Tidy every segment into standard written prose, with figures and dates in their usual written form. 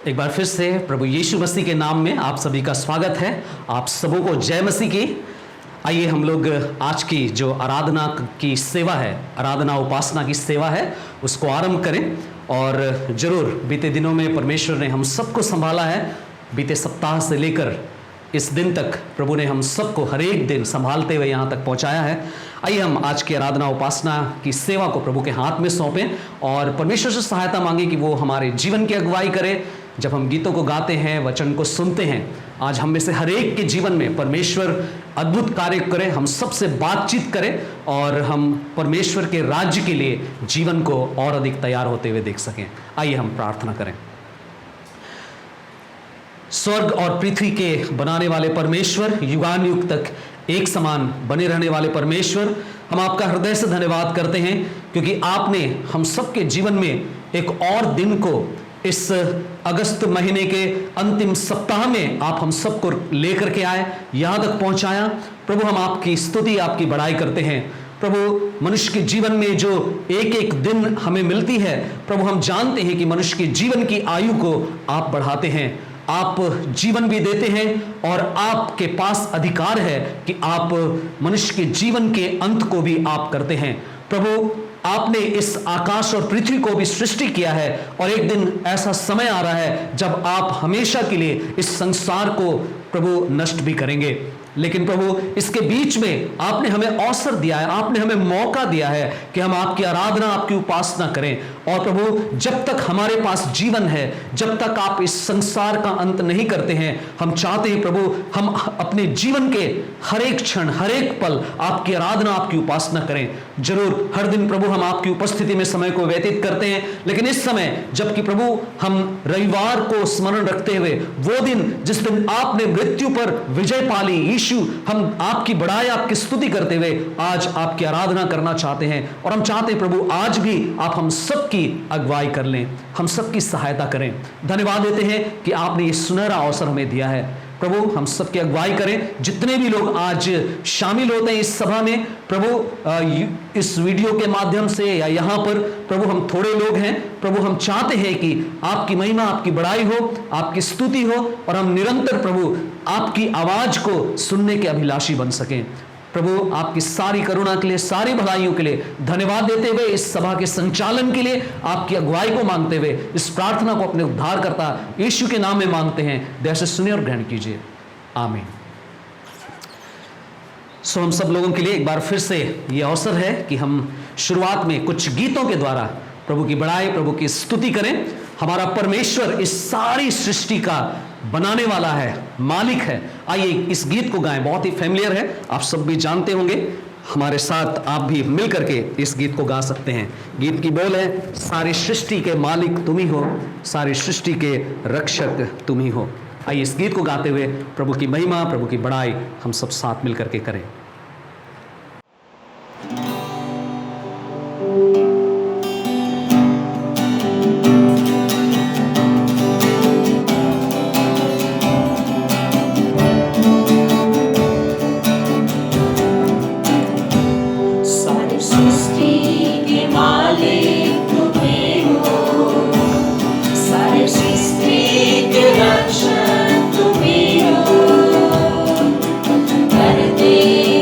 एक बार फिर से प्रभु यीशु मसीह के नाम में आप सभी का स्वागत है। आप सबों को जय मसीह की। आइए हम लोग आज की जो आराधना की सेवा है, आराधना उपासना की सेवा है, उसको आरंभ करें। और जरूर बीते दिनों में परमेश्वर ने हम सबको संभाला है। बीते सप्ताह से लेकर इस दिन तक प्रभु ने हम सबको हर एक दिन संभालते हुए यहाँ तक पहुँचाया है। आइए हम आज की आराधना उपासना की सेवा को प्रभु के हाथ में सौंपें और परमेश्वर से सहायता मांगे कि वो हमारे जीवन की अगुवाई करे। जब हम गीतों को गाते हैं, वचन को सुनते हैं, आज हम में से हर एक के जीवन में परमेश्वर अद्भुत कार्य करे, हम सबसे बातचीत करें और हम परमेश्वर के राज्य के लिए जीवन को और अधिक तैयार होते हुए देख सकें। आइए हम प्रार्थना करें। स्वर्ग और पृथ्वी के बनाने वाले परमेश्वर, युगान युग तक एक समान बने रहने वाले परमेश्वर, हम आपका हृदय से धन्यवाद करते हैं क्योंकि आपने हम सबके जीवन में एक और दिन को इस अगस्त महीने के अंतिम सप्ताह में आप हम सबको लेकर के आए, यहाँ तक पहुँचाया। प्रभु हम आपकी स्तुति, आपकी बड़ाई करते हैं। प्रभु मनुष्य के जीवन में जो एक एक दिन हमें मिलती है, प्रभु हम जानते हैं कि मनुष्य के जीवन की आयु को आप बढ़ाते हैं, आप जीवन भी देते हैं और आपके पास अधिकार है कि आप मनुष्य के जीवन के अंत को भी आप करते हैं। प्रभु आपने इस आकाश और पृथ्वी को भी सृष्टि किया है और एक दिन ऐसा समय आ रहा है जब आप हमेशा के लिए इस संसार को प्रभु नष्ट भी करेंगे। लेकिन प्रभु इसके बीच में आपने हमें अवसर दिया है, आपने हमें मौका दिया है कि हम आपकी आराधना, आपकी उपासना करें। और प्रभु जब तक हमारे पास जीवन है, जब तक आप इस संसार का अंत नहीं करते हैं, हम चाहते हैं प्रभु हम अपने जीवन के हर एक क्षण, हर एक पल आपकी आराधना, आपकी उपासना करें। जरूर हर दिन प्रभु हम आपकी उपस्थिति में समय को व्यतीत करते हैं, लेकिन इस समय जबकि प्रभु हम रविवार को स्मरण रखते हुए, वो दिन जिस दिन आपने मृत्यु पर विजय पा ली, हम आपकी बड़ाई, आपकी स्तुति करते हुए आज आपकी आराधना करना चाहते हैं। और हम चाहते हैं प्रभु आज भी आप हम सबकी अगुवाई कर लें, हम सबकी सहायता करें। धन्यवाद देते हैं कि आपने ये सुनहरा अवसर हमें दिया है। प्रभु हम सबकी अगुवाई करें। जितने भी लोग आज शामिल होते हैं इस सभा में, प्रभु इस वीडियो के माध्यम से या यहाँ पर, प्रभु हम थोड़े लोग हैं, प्रभु हम चाहते हैं कि आपकी महिमा, आपकी बड़ाई हो, आपकी स्तुति हो और हम निरंतर प्रभु आपकी आवाज को सुनने के अभिलाषी बन सकें। प्रभु आपकी सारी करुणा के लिए, सारी भलाइयों के लिए धन्यवाद देते हुए, इस सभा के संचालन के लिए आपकी अगुवाई को मांगते हुए, इस प्रार्थना को अपने उद्धारकर्ता यीशु के नाम में मांगते हैं। दया से सुनिए और ग्रहण कीजिए, आमीन। सो हम सब लोगों के लिए एक बार फिर से ये अवसर है कि हम शुरुआत में कुछ गीतों के द्वारा प्रभु की बड़ाई, प्रभु की स्तुति करें। हमारा परमेश्वर इस सारी सृष्टि का बनाने वाला है, मालिक है। आइए इस गीत को गाएं, बहुत ही फैमिलियर है, आप सब भी जानते होंगे। हमारे साथ आप भी मिल करके इस गीत को गा सकते हैं। गीत की बोल है, सारी सृष्टि के मालिक तुम ही हो, सारी सृष्टि के रक्षक तुम ही हो। आइए इस गीत को गाते हुए प्रभु की महिमा, प्रभु की बड़ाई हम सब साथ मिल करके करें। Rक्षक तुम्हीं हो, धरती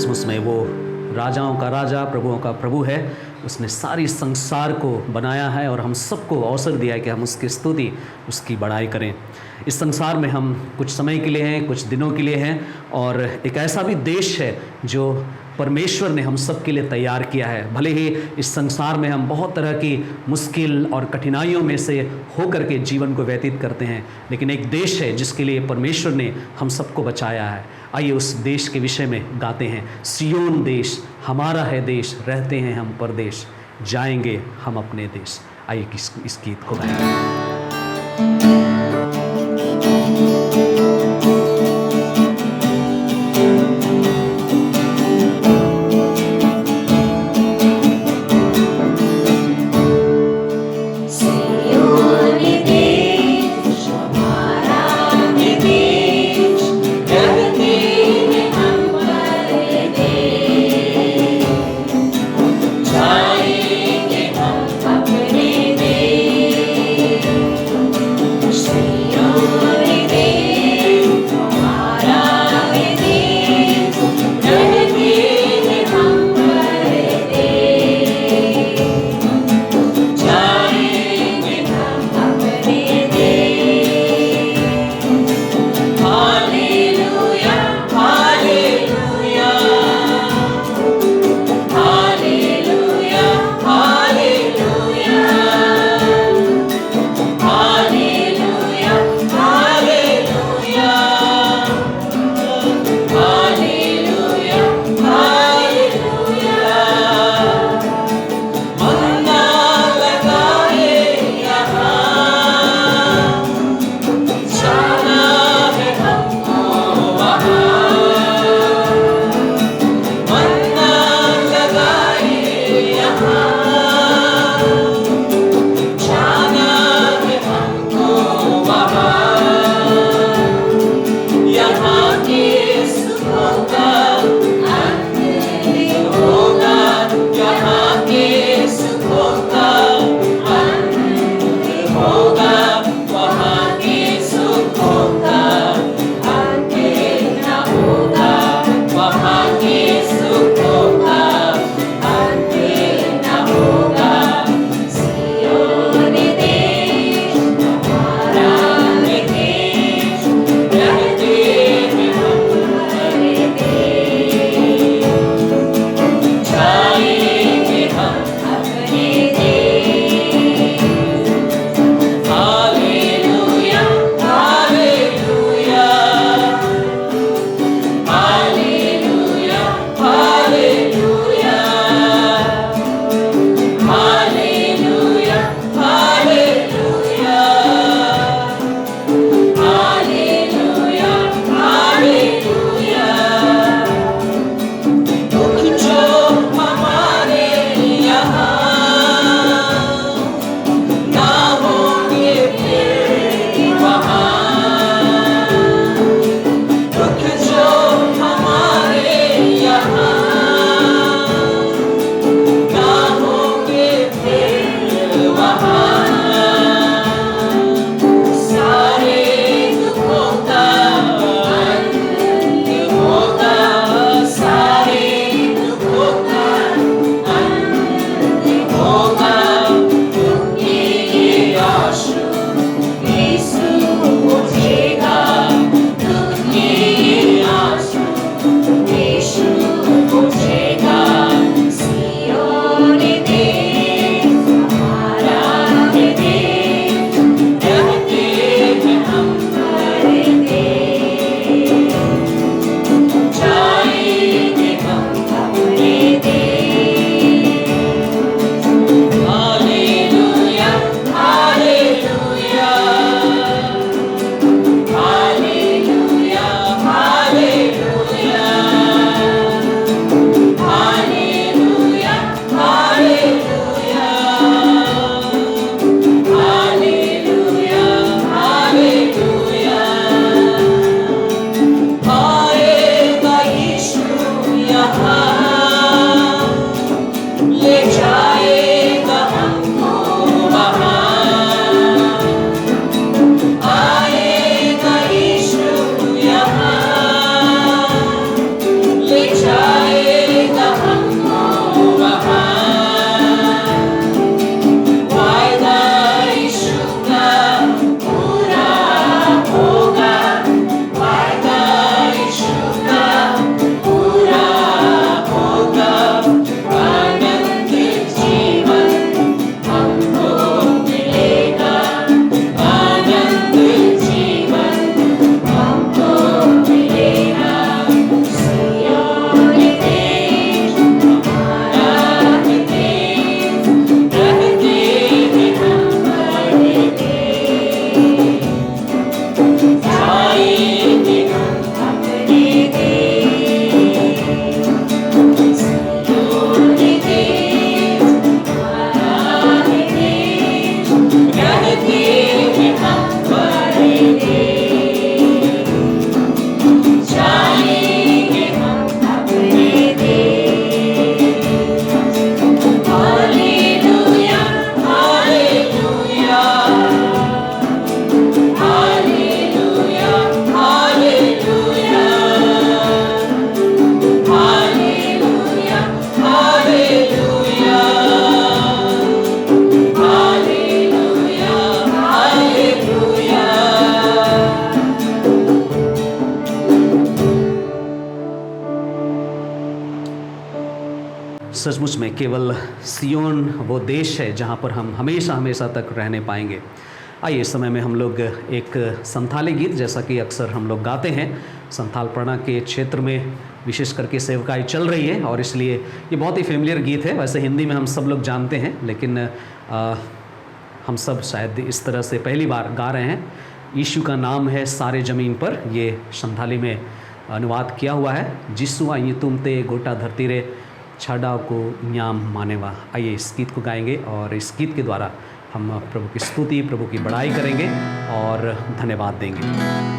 क्रिसमस में। वो राजाओं का राजा, प्रभुओं का प्रभु है। उसने सारी संसार को बनाया है और हम सबको अवसर दिया है कि हम उसकी स्तुति, उसकी बड़ाई करें। इस संसार में हम कुछ समय के लिए हैं, कुछ दिनों के लिए हैं, और एक ऐसा भी देश है जो परमेश्वर ने हम सब के लिए तैयार किया है। भले ही इस संसार में हम बहुत तरह की मुश्किल और कठिनाइयों में से होकर के जीवन को व्यतीत करते हैं, लेकिन एक देश है जिसके लिए परमेश्वर ने हम सबको बचाया है। आइए उस देश के विषय में गाते हैं। सियोन देश हमारा है देश, रहते हैं हम परदेश, जाएंगे हम अपने देश। आइए इस गीत को गाएं। Shine. सचमुच में केवल सियोन वो देश है जहाँ पर हम हमेशा हमेशा तक रहने पाएंगे। आइए इस समय में हम लोग एक संथाली गीत, जैसा कि अक्सर हम लोग गाते हैं, संथाल प्रणा के क्षेत्र में विशेष करके सेवकाई चल रही है और इसलिए ये बहुत ही फेमिलियर गीत है। वैसे हिंदी में हम सब लोग जानते हैं, लेकिन हम सब शायद इस तरह से पहली बार गा रहे हैं। यीशु का नाम है सारे ज़मीन पर, ये संथाली में अनुवाद किया हुआ है। जिसु आई तुम ते गोटा धरती रे छाड़ा को न्याम मानेवा। आइए इस गीत को गाएंगे और इस गीत के द्वारा हम प्रभु की स्तुति, प्रभु की बड़ाई करेंगे और धन्यवाद देंगे।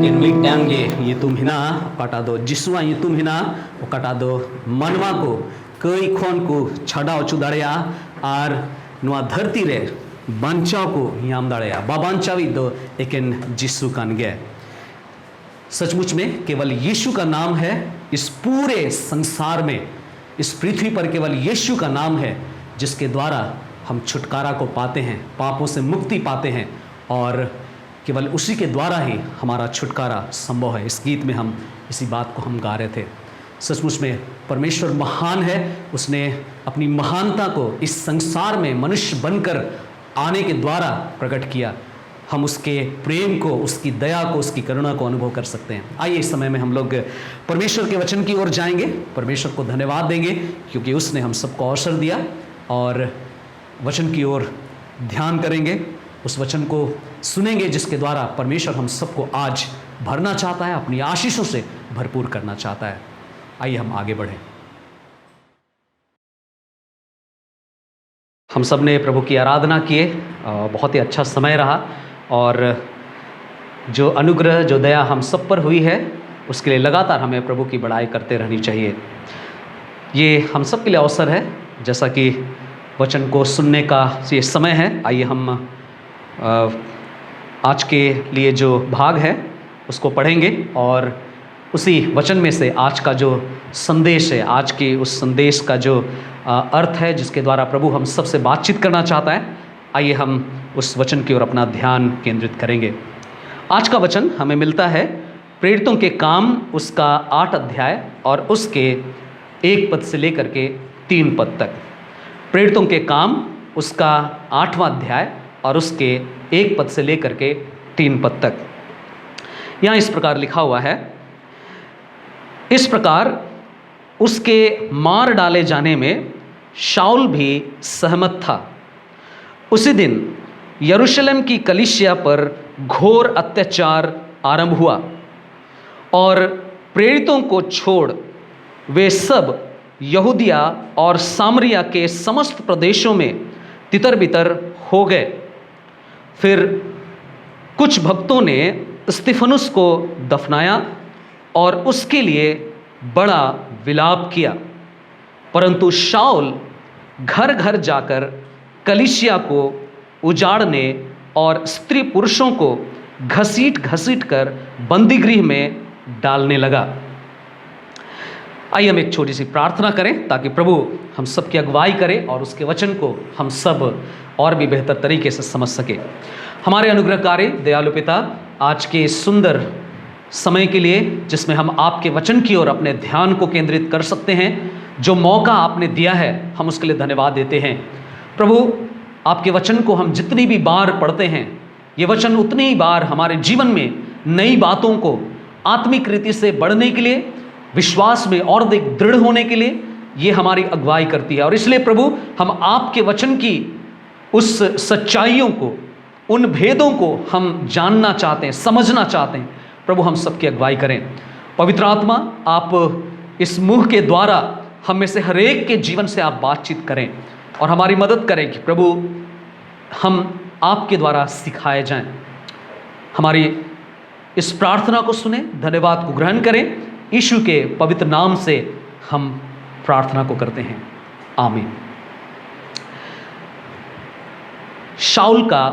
in mitangge yitum hina kata do jisua yitum hina kata do manwa ko koi khon ko chhadao chu dareya ar noa dharti re बांचाव को याम दाड़ेया बाबांचावी दो एकेन जिसु कान गए। सचमुच में केवल यीशु का नाम है इस पूरे संसार में, इस पृथ्वी पर केवल यीशु का नाम है जिसके द्वारा हम छुटकारा को पाते हैं, पापों से मुक्ति पाते हैं और केवल उसी के द्वारा ही हमारा छुटकारा संभव है। इस गीत में हम इसी बात को हम गा रहे थे। सचमुच में परमेश्वर महान है, उसने अपनी महानता को इस संसार में मनुष्य बनकर आने के द्वारा प्रकट किया। हम उसके प्रेम को, उसकी दया को, उसकी करुणा को अनुभव कर सकते हैं। आइए इस समय में हम लोग परमेश्वर के वचन की ओर जाएंगे, परमेश्वर को धन्यवाद देंगे क्योंकि उसने हम सबको अवसर दिया और वचन की ओर ध्यान करेंगे, उस वचन को सुनेंगे जिसके द्वारा परमेश्वर हम सबको आज भरना चाहता है, अपनी आशीषों से भरपूर करना चाहता है। आइए हम आगे बढ़ें। हम सब ने प्रभु की आराधना किए, बहुत ही अच्छा समय रहा और जो अनुग्रह, जो दया हम सब पर हुई है उसके लिए लगातार हमें प्रभु की बड़ाई करते रहनी चाहिए। ये हम सब के लिए अवसर है, जैसा कि वचन को सुनने का ये समय है। आइए हम आज के लिए जो भाग है उसको पढ़ेंगे और उसी वचन में से आज का जो संदेश है, आज के उस संदेश का जो अर्थ है जिसके द्वारा प्रभु हम सबसे बातचीत करना चाहता है, आइए हम उस वचन की ओर अपना ध्यान केंद्रित करेंगे। आज का वचन हमें मिलता है प्रेरितों के काम उसका 8 अध्याय और उसके 1 पद से लेकर के 3 पद तक। प्रेरितों के काम उसका 8वां अध्याय और उसके 1 पद से लेकर के 3 पद तक। यहाँ इस प्रकार लिखा हुआ है, इस प्रकार उसके मार डाले जाने में शाऊल भी सहमत था। उसी दिन यरूशलेम की कलीसिया पर घोर अत्याचार आरंभ हुआ और प्रेरितों को छोड़ वे सब यहूदिया और सामरिया के समस्त प्रदेशों में तितर बितर हो गए। फिर कुछ भक्तों ने स्तिफनुस को दफनाया और उसके लिए बड़ा विलाप किया, परंतु शाऊल घर घर जाकर कलीसिया को उजाड़ने और स्त्री पुरुषों को घसीट घसीट कर बंदीगृह में डालने लगा। आइए हम एक छोटी सी प्रार्थना करें ताकि प्रभु हम सब की अगुवाई करे और उसके वचन को हम सब और भी बेहतर तरीके से समझ सके। हमारे अनुग्रहकारी दयालु पिता, आज के सुंदर समय के लिए जिसमें हम आपके वचन की ओर अपने ध्यान को केंद्रित कर सकते हैं, जो मौका आपने दिया है हम उसके लिए धन्यवाद देते हैं। प्रभु, आपके वचन को हम जितनी भी बार पढ़ते हैं, ये वचन उतनी ही बार हमारे जीवन में नई बातों को आत्मिक रीति से बढ़ने के लिए, विश्वास में और अधिक दृढ़ होने के लिए ये हमारी अगुवाई करती है। और इसलिए प्रभु, हम आपके वचन की उस सच्चाइयों को, उन भेदों को हम जानना चाहते हैं, समझना चाहते हैं। प्रभु, हम सबकी अगुवाई करें। पवित्र आत्मा, आप इस मुंह के द्वारा हम में से हर एक के जीवन से आप बातचीत करें और हमारी मदद करें कि प्रभु हम आपके द्वारा सिखाए जाएं। हमारी इस प्रार्थना को सुने, धन्यवाद को ग्रहण करें। यीशु के पवित्र नाम से हम प्रार्थना को करते हैं, आमीन। शाऊल का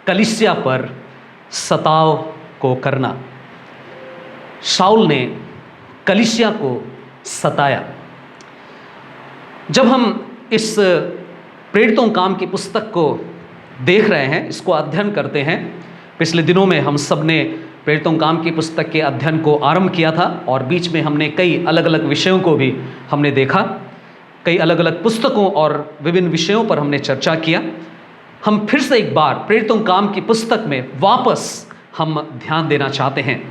कलीसिया पर सताव को करना। शाऊल ने कलीसिया को सताया। जब हम इस प्रेरितों काम की पुस्तक को देख रहे हैं, इसको अध्ययन करते हैं, पिछले दिनों में हम सब ने प्रेरितों काम की पुस्तक के अध्ययन को आरंभ किया था और बीच में हमने कई अलग अलग विषयों को भी हमने देखा, कई अलग अलग पुस्तकों और विभिन्न विषयों पर हमने चर्चा किया। हम फिर से एक बार प्रेरितों काम की पुस्तक में वापस हम ध्यान देना चाहते हैं।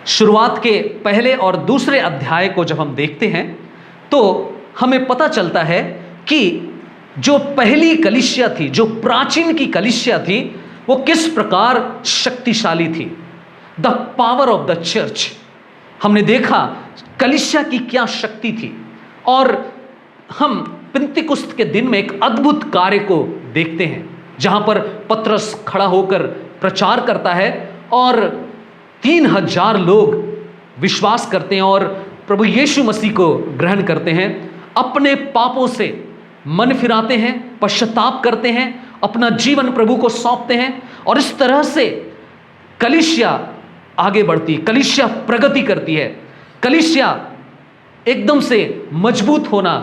शुरुआत के पहले और दूसरे अध्याय को जब हम देखते हैं तो हमें पता चलता है कि जो पहली कलीसिया थी, जो प्राचीन की कलीसिया थी, वो किस प्रकार शक्तिशाली थी। The power of the church, हमने देखा कलीसिया की क्या शक्ति थी। और हम पिंतीकुस्त के दिन में एक अद्भुत कार्य को देखते हैं जहां पर पतरस खड़ा होकर प्रचार करता है और 3,000 लोग विश्वास करते हैं और प्रभु यीशु मसीह को ग्रहण करते हैं, अपने पापों से मन फिराते हैं, पश्चाताप करते हैं, अपना जीवन प्रभु को सौंपते हैं, और इस तरह से कलीसिया आगे बढ़ती, कलीसिया प्रगति करती है, कलीसिया एकदम से मजबूत होना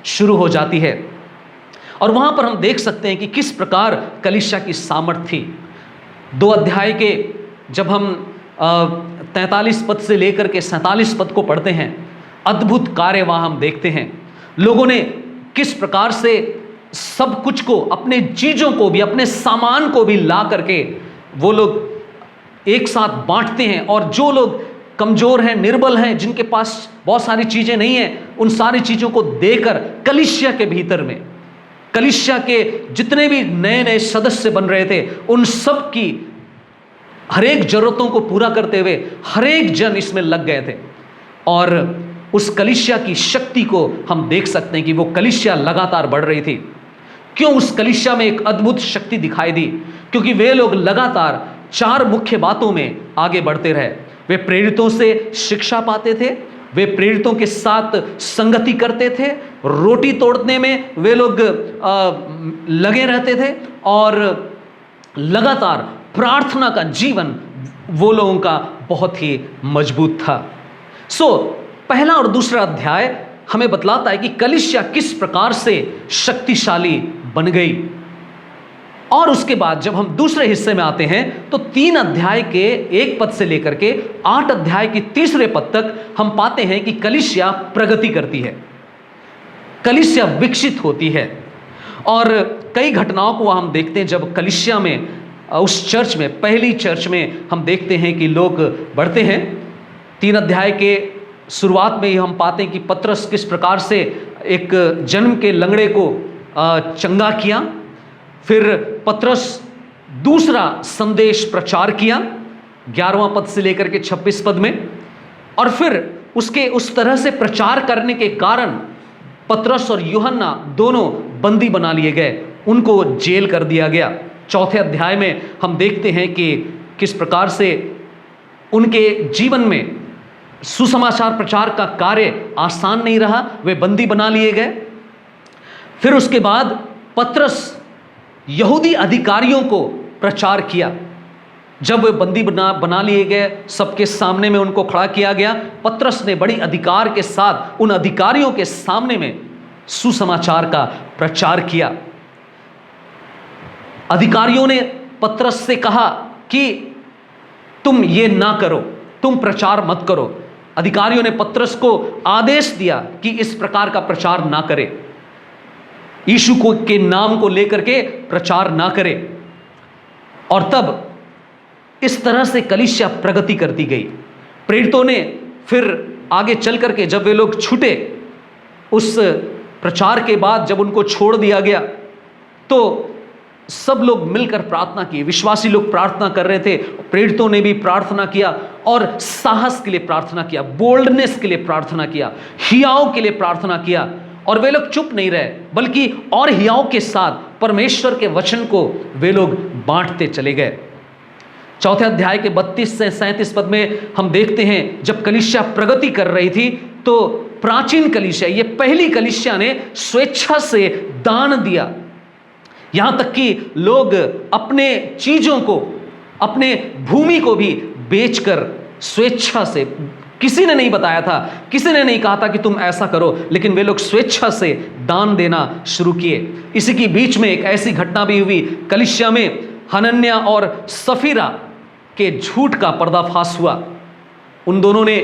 शुरू हो जाती है। और वहां पर हम देख सकते हैं कि किस प्रकार कलीसिया की सामर्थ थी। 2 अध्याय के जब हम 43 पद से लेकर के 47 पद को पढ़ते हैं, अद्भुत कार्य वहां हम देखते हैं। लोगों ने किस प्रकार से सब कुछ को, अपने चीजों को भी, अपने सामान को भी ला करके वो लोग एक साथ बांटते हैं, और जो लोग कमजोर हैं, निर्बल हैं, जिनके पास बहुत सारी चीजें नहीं हैं, उन सारी चीजों को देकर कलीसिया के भीतर में, कलीसिया के जितने भी नए नए सदस्य बन रहे थे, उन सब की हरेक जरूरतों को पूरा करते हुए हरेक जन इसमें लग गए थे। और उस कलीसिया की शक्ति को हम देख सकते हैं कि वो कलीसिया लगातार बढ़ रही थी। क्यों उस कलीसिया में एक अद्भुत शक्ति दिखाई दी? क्योंकि वे लोग लगातार 4 मुख्य बातों में आगे बढ़ते रहे। वे प्रेरितों से शिक्षा पाते थे, वे प्रेरितों के साथ संगति करते थे, रोटी तोड़ने में वे लोग लगे रहते थे, और लगातार प्रार्थना का जीवन वो लोगों का बहुत ही मजबूत था। पहला और दूसरा अध्याय हमें बतलाता है कि कलीसिया किस प्रकार से शक्तिशाली बन गई। और उसके बाद जब हम दूसरे हिस्से में आते हैं तो 3 अध्याय के 1 पद से लेकर के 8 अध्याय के 3 पद तक हम पाते हैं कि कलीसिया प्रगति करती है, कलीसिया विकसित होती है। और कई घटनाओं को हम देखते हैं जब कलीसिया में, उस चर्च में, पहली चर्च में हम देखते हैं कि लोग बढ़ते हैं। 3 अध्याय के शुरुआत में ही हम पाते हैं कि पतरस किस प्रकार से एक जन्म के लंगड़े को चंगा किया। फिर पतरस दूसरा संदेश प्रचार किया 11वां पद से लेकर के 26 पद में, और फिर उसके उस तरह से प्रचार करने के कारण पतरस और यूहन्ना दोनों बंदी बना लिए गए, उनको जेल कर दिया गया। 4थे अध्याय में हम देखते हैं कि किस प्रकार से उनके जीवन में सुसमाचार प्रचार का कार्य आसान नहीं रहा, वे बंदी बना लिए गए। फिर उसके बाद पतरस यहूदी अधिकारियों को प्रचार किया। जब वे बंदी बना लिए गए, सबके सामने में उनको खड़ा किया गया, पतरस ने बड़ी अधिकार के साथ उन अधिकारियों के सामने में सुसमाचार का प्रचार किया। अधिकारियों ने पतरस से कहा कि तुम ये ना करो, तुम प्रचार मत करो। अधिकारियों ने पतरस को आदेश दिया कि इस प्रकार का प्रचार ना करे, यीशु को के नाम को लेकर के प्रचार ना करे। और तब इस तरह से कलीसिया प्रगति करती गई। प्रेरितों ने फिर आगे चल करके जब वे लोग छूटे, उस प्रचार के बाद जब उनको छोड़ दिया गया, तो सब लोग मिलकर प्रार्थना की। विश्वासी लोग प्रार्थना कर रहे थे, प्रेरितों ने भी प्रार्थना किया, और साहस के लिए प्रार्थना किया, बोल्डनेस के लिए प्रार्थना किया, हियाव के लिए प्रार्थना किया। और वे लोग चुप नहीं रहे, बल्कि और हियाव के साथ परमेश्वर के वचन को वे लोग बांटते चले गए। 4थे अध्याय के 32 से 37 पद में हम देखते हैं जब कलीसिया प्रगति कर रही थी, तो प्राचीन कलीसिया, ये पहली कलीसिया ने स्वेच्छा से दान दिया। यहां तक कि लोग अपने चीजों को, अपने भूमि को भी बेचकर स्वेच्छा से, किसी ने नहीं बताया था, किसी ने नहीं कहा था कि तुम ऐसा करो, लेकिन वे लोग स्वेच्छा से दान देना शुरू किए। इसी के बीच में एक ऐसी घटना भी हुई कलीसिया में, हनन्या और सफीरा के झूठ का पर्दाफाश हुआ। उन दोनों ने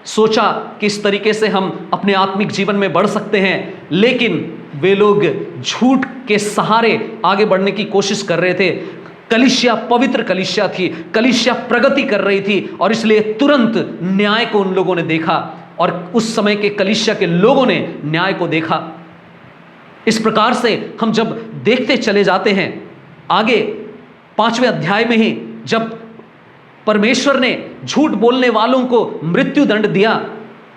सोचा कि इस तरीके से हम अपने आत्मिक जीवन में बढ़ सकते हैं, लेकिन वे लोग झूठ के सहारे आगे बढ़ने की कोशिश कर रहे थे। कलीसिया पवित्र कलीसिया थी, कलीसिया प्रगति कर रही थी, और इसलिए तुरंत न्याय को उन लोगों ने देखा, और उस समय के कलीसिया के लोगों ने न्याय को देखा। इस प्रकार से हम जब देखते चले जाते हैं आगे 5वें अध्याय में ही, जब परमेश्वर ने झूठ बोलने वालों को मृत्यु दंड दिया,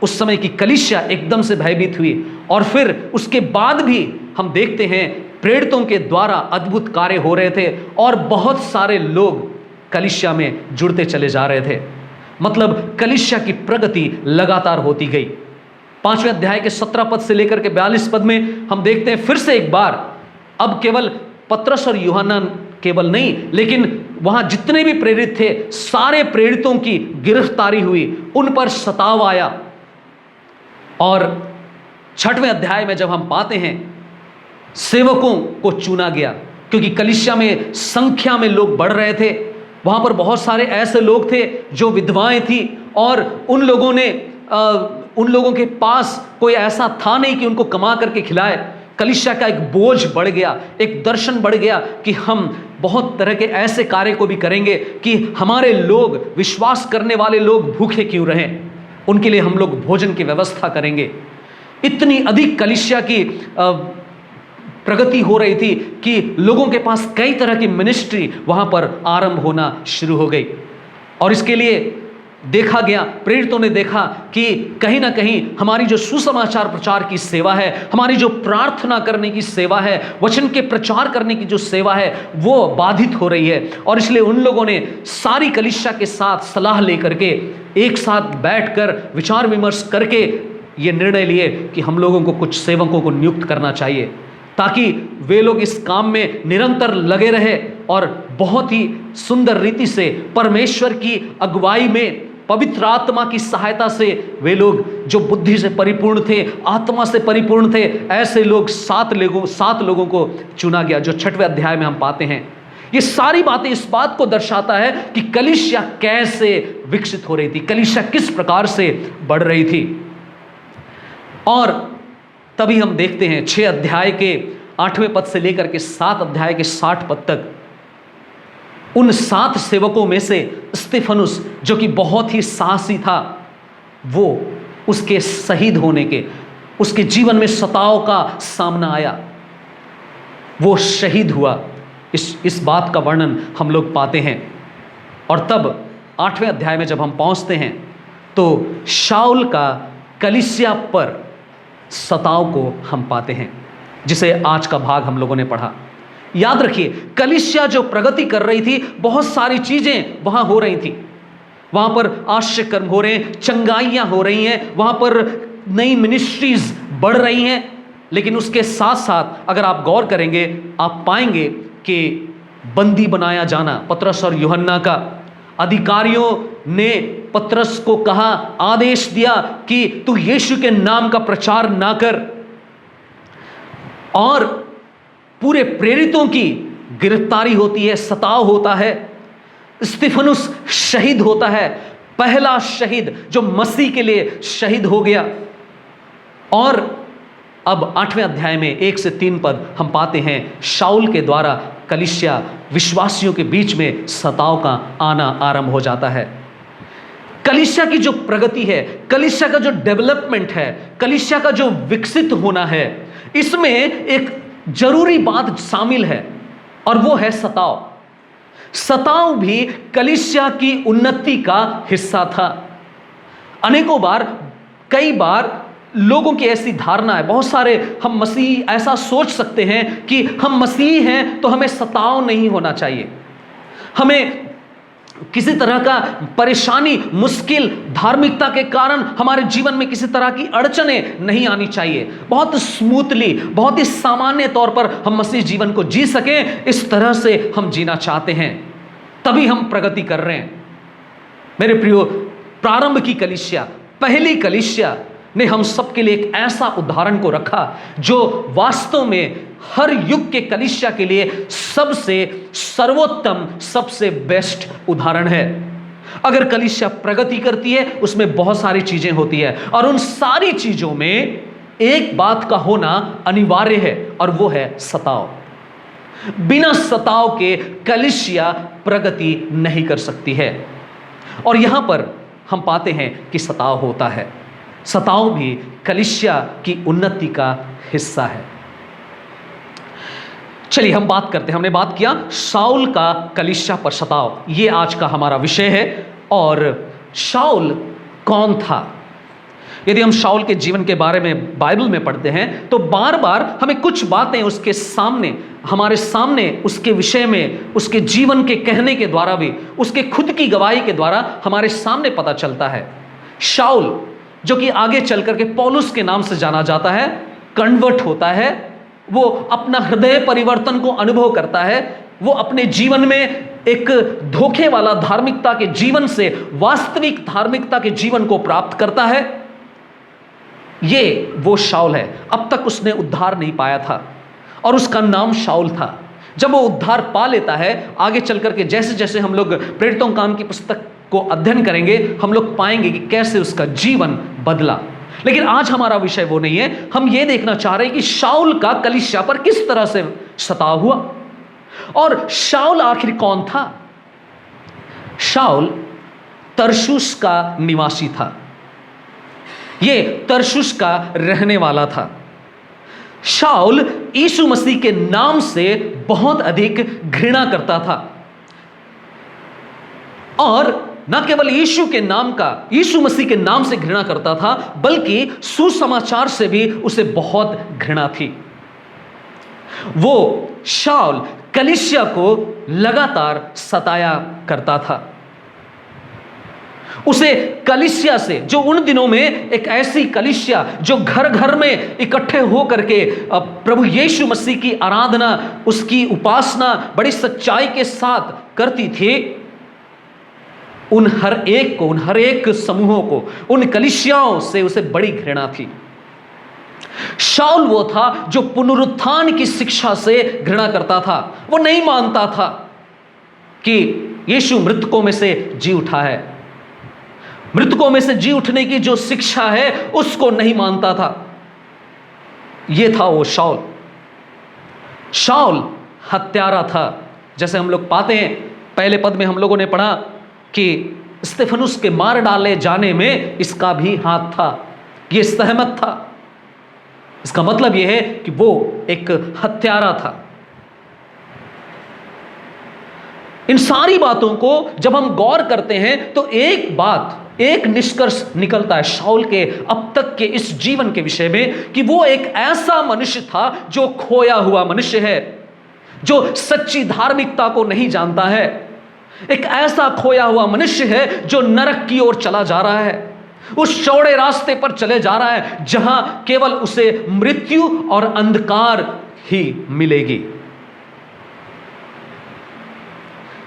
उस समय की कलीसिया एकदम से भयभीत हुई। और फिर उसके बाद भी हम देखते हैं प्रेरितों के द्वारा अद्भुत कार्य हो रहे थे, और बहुत सारे लोग कलीसिया में जुड़ते चले जा रहे थे। मतलब कलीसिया की प्रगति लगातार होती गई। 5वें अध्याय के 17 पद से लेकर के 42 पद में हम देखते हैं फिर से एक बार, अब केवल पतरस और यूहन्ना केवल नहीं, लेकिन वहां जितने भी प्रेरित थे सारे प्रेरितों की गिरफ्तारी हुई, उन पर सताव आया। और 6वें अध्याय में जब हम पाते हैं सेवकों को चुना गया, क्योंकि कलीसिया में संख्या में लोग बढ़ रहे थे, वहां पर बहुत सारे ऐसे लोग थे जो विधवाएं थी और उन लोगों के पास कोई ऐसा था नहीं कि उनको कमा करके खिलाए। कलीसिया का एक बोझ बढ़ गया, एक दर्शन बढ़ गया कि हम बहुत तरह के ऐसे कार्य को भी करेंगे कि हमारे लोग, विश्वास करने वाले लोग भूखे क्यों रहें, उनके लिए हम लोग भोजन की व्यवस्था करेंगे। इतनी अधिक कलीसिया की प्रगति हो रही थी कि लोगों के पास कई तरह की मिनिस्ट्री वहां पर आरंभ होना शुरू हो गई। और इसके लिए देखा गया, प्रेरितों ने देखा कि कहीं ना कहीं हमारी जो सुसमाचार प्रचार की सेवा है, हमारी जो प्रार्थना करने की सेवा है, वचन के प्रचार करने की जो सेवा है, वो बाधित हो रही है। और इसलिए उन लोगों ने सारी कलीसिया के साथ सलाह लेकर के एक साथ बैठकर विचार विमर्श करके ये निर्णय लिए कि हम लोगों को कुछ सेवकों को नियुक्त करना चाहिए, ताकि वे लोग इस काम में निरंतर लगे रहे और बहुत ही सुंदर रीति से परमेश्वर की अगुवाई में, पवित्र आत्मा की सहायता से वे लोग जो बुद्धि से परिपूर्ण थे, आत्मा से परिपूर्ण थे, ऐसे लोग 7 लोगों को चुना गया, जो 6वें अध्याय में हम पाते हैं। ये सारी बातें इस बात को दर्शाता है कि कलीसिया कैसे विकसित हो रही थी, कलीसिया किस प्रकार से बढ़ रही थी। और तभी हम देखते हैं 6 अध्याय के 8वें पद से लेकर के 7 अध्याय के 60 पद तक उन 7 सेवकों में से स्तिफनुस, जो कि बहुत ही साहसी था, वो उसके शहीद होने के, उसके जीवन में सताव का सामना आया, वो शहीद हुआ। इस बात का वर्णन हम लोग पाते हैं। और तब 8वें अध्याय में जब हम पहुंचते हैं तो शाऊल का कलीसिया पर सताव को हम पाते हैं, जिसे आज का भाग हम लोगों ने पढ़ा। याद रखिए, कलीसिया जो प्रगति कर रही थी, बहुत सारी चीजें वहां हो रही थी। वहां पर आश्चर्य कर्म हो रहे हैं, चंगाइयां हो रही हैं, वहां पर नई मिनिस्ट्रीज बढ़ रही हैं। लेकिन उसके साथ साथ अगर आप गौर करेंगे, आप पाएंगे कि बंदी बनाया जाना पतरस और यूहन्ना का, अधिकारियों ने पतरस को कहा, आदेश दिया कि तू यीशु के नाम का प्रचार ना कर, और पूरे प्रेरितों की गिरफ्तारी होती है, सताव होता है। स्तिफनुस शहीद होता है, पहला शहीद जो मसीह के लिए शहीद हो गया। और अब 8वें अध्याय में 1 से 3 पद हम पाते हैं, शाऊल के द्वारा कलीसिया विश्वासियों के बीच में सताव का आना आरंभ हो जाता है। कलीसिया की जो प्रगति है, कलीसिया का जो डेवलपमेंट है, कलीसिया का जो विकसित होना है, इसमें एक जरूरी बात शामिल है, और वो है सताव। सताव भी कलीसिया की उन्नति का हिस्सा था। अनेकों बार, कई बार लोगों की ऐसी धारणा है, बहुत सारे हम मसीह ऐसा सोच सकते हैं कि हम मसीह हैं तो हमें सताव नहीं होना चाहिए, हमें किसी तरह का परेशानी, मुश्किल, धार्मिकता के कारण हमारे जीवन में किसी तरह की अड़चनें नहीं आनी चाहिए। बहुत स्मूथली, बहुत ही सामान्य तौर पर हम मसीह जीवन को जी सकें, इस तरह से हम जीना चाहते हैं, तभी हम प्रगति कर रहे हैं। मेरे प्रियो, प्रारंभ की कलीसिया, पहली कलीसिया ने हम सबके लिए एक ऐसा उदाहरण को रखा जो वास्तव में हर युग के कलीसिया के लिए सबसे सर्वोत्तम, सबसे बेस्ट उदाहरण है। अगर कलीसिया प्रगति करती है, उसमें बहुत सारी चीजें होती है, और उन सारी चीजों में एक बात का होना अनिवार्य है, और वो है सताव। बिना सताव के कलीसिया प्रगति नहीं कर सकती है। और यहां पर हम पाते हैं कि सताव होता है। सताव भी कलीसिया की उन्नति का हिस्सा है। चलिए हम बात करते हैं। हमने बात किया शाऊल का कलीसिया पर सताव, ये आज का हमारा विषय है। और शाऊल कौन था? यदि हम शाऊल के जीवन के बारे में बाइबल में पढ़ते हैं तो बार बार हमें कुछ बातें उसके सामने, हमारे सामने उसके विषय में, उसके जीवन के कहने के द्वारा भी, उसके खुद की गवाही के द्वारा हमारे सामने पता चलता है। शाऊल, जो कि आगे चल करके पौलुस के नाम से जाना जाता है, कन्वर्ट होता है। वो अपना हृदय परिवर्तन को अनुभव करता है। वो अपने जीवन में एक धोखे वाला धार्मिकता के जीवन से वास्तविक धार्मिकता के जीवन को प्राप्त करता है। ये वो शाऊल है। अब तक उसने उद्धार नहीं पाया था और उसका नाम शाऊल था। जब वो उद्धार पा लेता है, आगे चल करके जैसे जैसे हम लोग प्रेरितों के काम की पुस्तक को अध्ययन करेंगे, हम लोग पाएंगे कि कैसे उसका जीवन बदला। लेकिन आज हमारा विषय वो नहीं है। हम ये देखना चाह रहे हैं कि शाऊल का कलीसिया पर किस तरह से सताव हुआ और शाऊल आखिर कौन था। शाऊल तरसुस का निवासी था। ये तरसुस का रहने वाला था। शाऊल यीशु मसीह के नाम से बहुत अधिक घृणा करता था और न केवल यीशु मसीह के नाम से घृणा करता था, बल्कि सुसमाचार से भी उसे बहुत घृणा थी। वो शाऊल कलीसिया को लगातार सताया करता था। उसे कलीसिया से, जो उन दिनों में एक ऐसी कलीसिया जो घर घर में इकट्ठे होकर के प्रभु यीशु मसीह की आराधना, उसकी उपासना बड़ी सच्चाई के साथ करती थी, उन हर एक समूहों को, उन कलीसियाओं से उसे बड़ी घृणा थी। शाऊल वो था जो पुनरुत्थान की शिक्षा से घृणा करता था। वो नहीं मानता था कि यीशु मृतकों में से जी उठा है। मृतकों में से जी उठने की जो शिक्षा है उसको नहीं मानता था। यह था वो शाऊल। शाऊल हत्यारा था। जैसे हम लोग पाते हैं, पहले पद में हम लोगों ने पढ़ा कि स्तेफनुस के मार डाले जाने में इसका भी हाथ था। यह सहमत था। इसका मतलब यह है कि वो एक हत्यारा था। इन सारी बातों को जब हम गौर करते हैं तो एक निष्कर्ष निकलता है शाऊल के अब तक के इस जीवन के विषय में, कि वो एक ऐसा मनुष्य था जो खोया हुआ मनुष्य है, जो सच्ची धार्मिकता को नहीं जानता है। एक ऐसा खोया हुआ मनुष्य है जो नरक की ओर चला जा रहा है, उस चौड़े रास्ते पर चले जा रहा है जहां केवल उसे मृत्यु और अंधकार ही मिलेगी,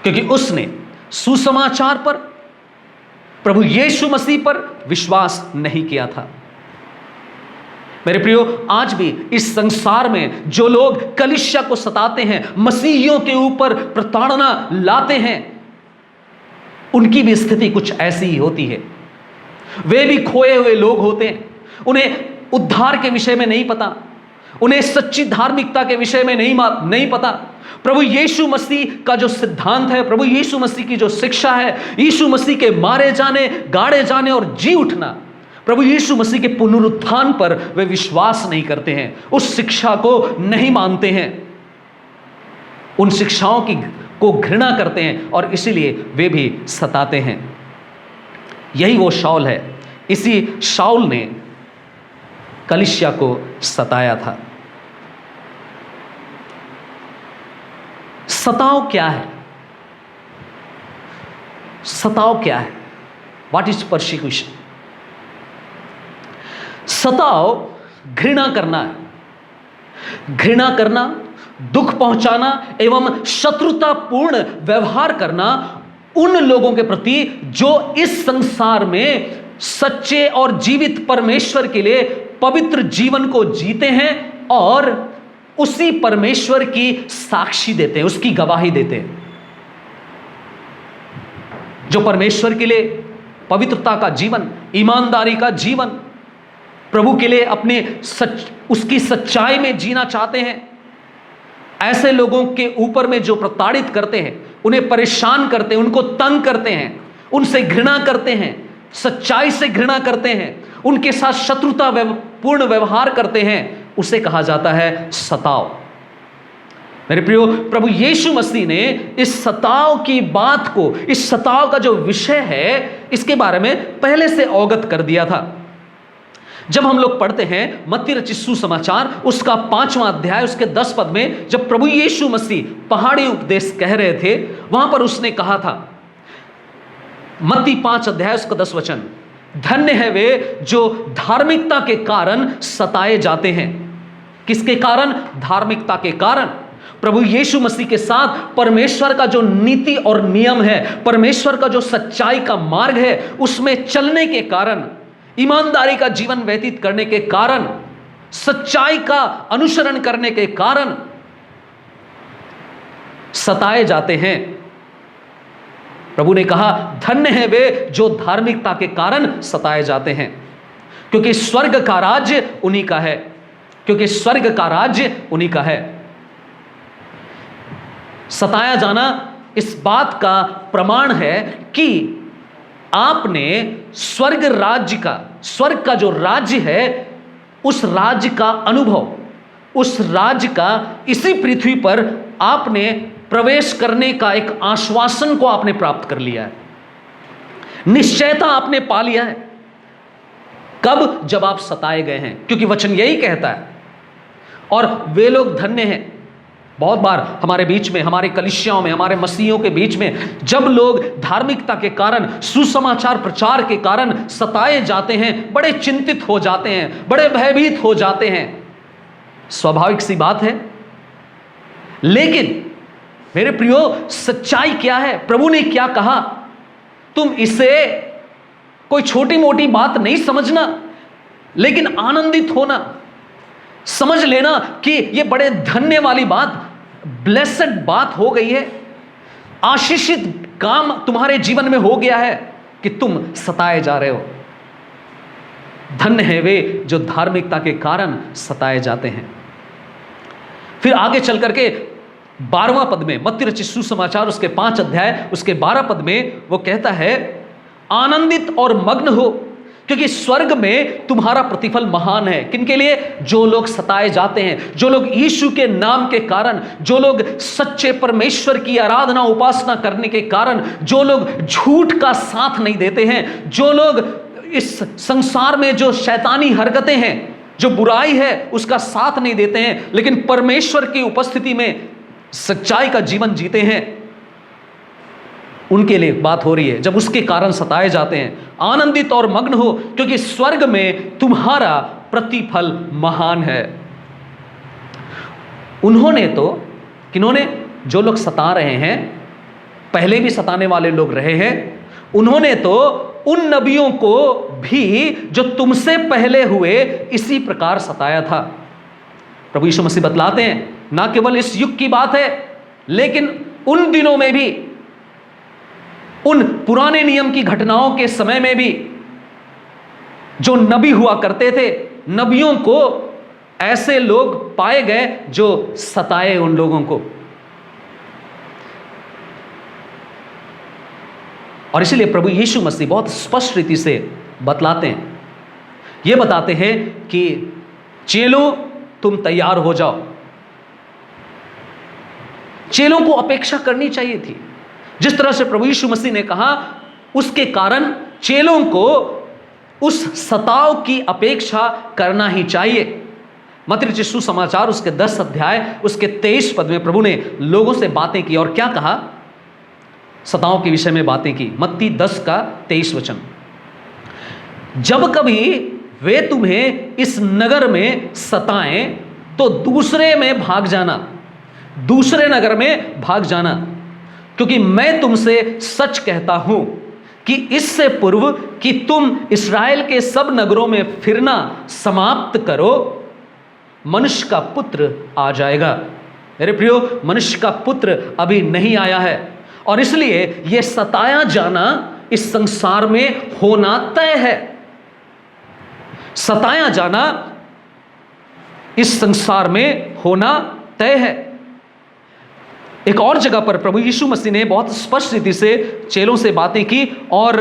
क्योंकि उसने सुसमाचार पर, प्रभु यीशु मसीह पर विश्वास नहीं किया था। मेरे प्रियो, आज भी इस संसार में जो लोग कलीसिया को सताते हैं, मसीहियों के ऊपर प्रताड़ना लाते हैं, उनकी भी स्थिति कुछ ऐसी ही होती है। वे भी खोए हुए लोग होते हैं। उन्हें उद्धार के विषय में नहीं पता, उन्हें सच्ची धार्मिकता के विषय में नहीं पता। प्रभु यीशु मसीह का जो सिद्धांत है, प्रभु यीशु मसीह की जो शिक्षा है, यीशु मसीह के मारे जाने, गाड़े जाने और जी उठना, प्रभु यीशु मसीह के पुनरुत्थान पर वे विश्वास नहीं करते हैं, उस शिक्षा को नहीं मानते हैं, उन शिक्षाओं को घृणा करते हैं और इसीलिए वे भी सताते हैं। यही वो शाऊल है। इसी शाऊल ने कलीसिया को सताया था। सताव क्या है? सताव क्या है? What is persecution? सताव घृणा करना है। घृणा करना, दुख पहुंचाना एवं शत्रुतापूर्ण व्यवहार करना उन लोगों के प्रति जो इस संसार में सच्चे और जीवित परमेश्वर के लिए पवित्र जीवन को जीते हैं और उसी परमेश्वर की साक्षी देते हैं, उसकी गवाही देते हैं। जो परमेश्वर के लिए पवित्रता का जीवन, ईमानदारी का जीवन, प्रभु के लिए अपने उसकी सच्चाई में जीना चाहते हैं, ऐसे लोगों के ऊपर में जो प्रताड़ित करते हैं, उन्हें परेशान करते हैं, उनको तंग करते हैं, उनसे घृणा करते हैं, सच्चाई से घृणा करते हैं, उनके साथ शत्रुता पूर्ण व्यवहार करते हैं, उसे कहा जाता है सताव। मेरे प्रियो, प्रभु यीशु मसीह ने इस सताव की बात को, इस सताव का जो विषय है, इसके बारे में पहले से अवगत कर दिया था। जब हम लोग पढ़ते हैं मत्ती रचित सुसमाचार उसका 5वां अध्याय उसके 10 पद में, जब प्रभु यीशु मसीह पहाड़ी उपदेश कह रहे थे, वहां पर उसने कहा था, मत्ती 5 अध्याय उसका 10 वचन, धन्य है वे जो धार्मिकता के कारण सताए जाते हैं। किसके कारण? धार्मिकता के कारण। प्रभु यीशु मसीह के साथ परमेश्वर का जो नीति और नियम है, परमेश्वर का जो सच्चाई का मार्ग है, उसमें चलने के कारण, ईमानदारी का जीवन व्यतीत करने के कारण, सच्चाई का अनुसरण करने के कारण सताए जाते हैं। प्रभु ने कहा, धन्य है वे जो धार्मिकता के कारण सताए जाते हैं, क्योंकि स्वर्ग का राज्य उन्हीं का है, क्योंकि स्वर्ग का राज्य उन्हीं का है। सताया जाना इस बात का प्रमाण है कि आपने स्वर्ग राज्य का, स्वर्ग का जो राज्य है, उस राज्य का अनुभव, उस राज्य का इसी पृथ्वी पर आपने प्रवेश करने का एक आश्वासन को आपने प्राप्त कर लिया है, निश्चयता आपने पा लिया है। कब? जब आप सताए गए हैं, क्योंकि वचन यही कहता है। और वे लोग धन्य हैं। बहुत बार हमारे बीच में, हमारे कलीसियाओं में, हमारे मसीहियों के बीच में जब लोग धार्मिकता के कारण, सुसमाचार प्रचार के कारण सताए जाते हैं, बड़े चिंतित हो जाते हैं, बड़े भयभीत हो जाते हैं। स्वाभाविक सी बात है, लेकिन मेरे प्रियो, सच्चाई क्या है? प्रभु ने क्या कहा? तुम इसे कोई छोटी मोटी बात नहीं समझना, लेकिन आनंदित होना, समझ लेना कि यह बड़े धन्य वाली बात, ब्लेसेड बात हो गई है, आशीषित काम तुम्हारे जीवन में हो गया है कि तुम सताए जा रहे हो। धन्य है वे जो धार्मिकता के कारण सताए जाते हैं। फिर आगे चल करके 12वां पद में, मत्ती रचित सुसमाचार उसके 5 अध्याय उसके 12 पद में वो कहता है, आनंदित और मग्न हो, क्योंकि स्वर्ग में तुम्हारा प्रतिफल महान है। किनके लिए? जो लोग सताए जाते हैं, जो लोग यीशु के नाम के कारण, जो लोग सच्चे परमेश्वर की आराधना उपासना करने के कारण, जो लोग झूठ का साथ नहीं देते हैं, जो लोग इस संसार में जो शैतानी हरकतें हैं, जो बुराई है, उसका साथ नहीं देते हैं, लेकिन परमेश्वर की उपस्थिति में सच्चाई का जीवन जीते हैं, उनके लिए बात हो रही है। जब उसके कारण सताए जाते हैं, आनंदित और मग्न हो, क्योंकि स्वर्ग में तुम्हारा प्रतिफल महान है। उन्होंने तो, किन्होंने? जो लोग सता रहे हैं, पहले भी सताने वाले लोग रहे हैं, उन्होंने तो उन नबियों को भी जो तुमसे पहले हुए इसी प्रकार सताया था। प्रभु यीशु मसीह बतलाते हैं, ना केवल इस युग की बात है, लेकिन उन दिनों में भी, उन पुराने नियम की घटनाओं के समय में भी जो नबी हुआ करते थे, नबियों को ऐसे लोग पाए गए जो सताए उन लोगों को। और इसलिए प्रभु यीशु मसीह बहुत स्पष्ट रीति से बतलाते हैं, ये बताते हैं कि चेलों तुम तैयार हो जाओ। चेलों को अपेक्षा करनी चाहिए थी। जिस तरह से प्रभु यीशु मसीह ने कहा, उसके कारण चेलों को उस सताव की अपेक्षा करना ही चाहिए। मत्ती रचित सुसमाचार उसके 10 अध्याय उसके 23 पद में प्रभु ने लोगों से बातें की, और क्या कहा? सताव के विषय में बातें की। मत्ती 10 का 23 वचन, जब कभी वे तुम्हें इस नगर में सताएं तो दूसरे में भाग जाना, दूसरे नगर में भाग जाना, क्योंकि मैं तुमसे सच कहता हूं कि इससे पूर्व कि तुम इस्राएल के सब नगरों में फिरना समाप्त करो, मनुष्य का पुत्र आ जाएगा। मेरे प्रियो, मनुष्य का पुत्र अभी नहीं आया है, और इसलिए यह सताया जाना इस संसार में होना तय है। सताया जाना इस संसार में होना तय है। एक और जगह पर प्रभु यीशु मसीह ने बहुत स्पष्ट रीति से चेलों से बातें की, और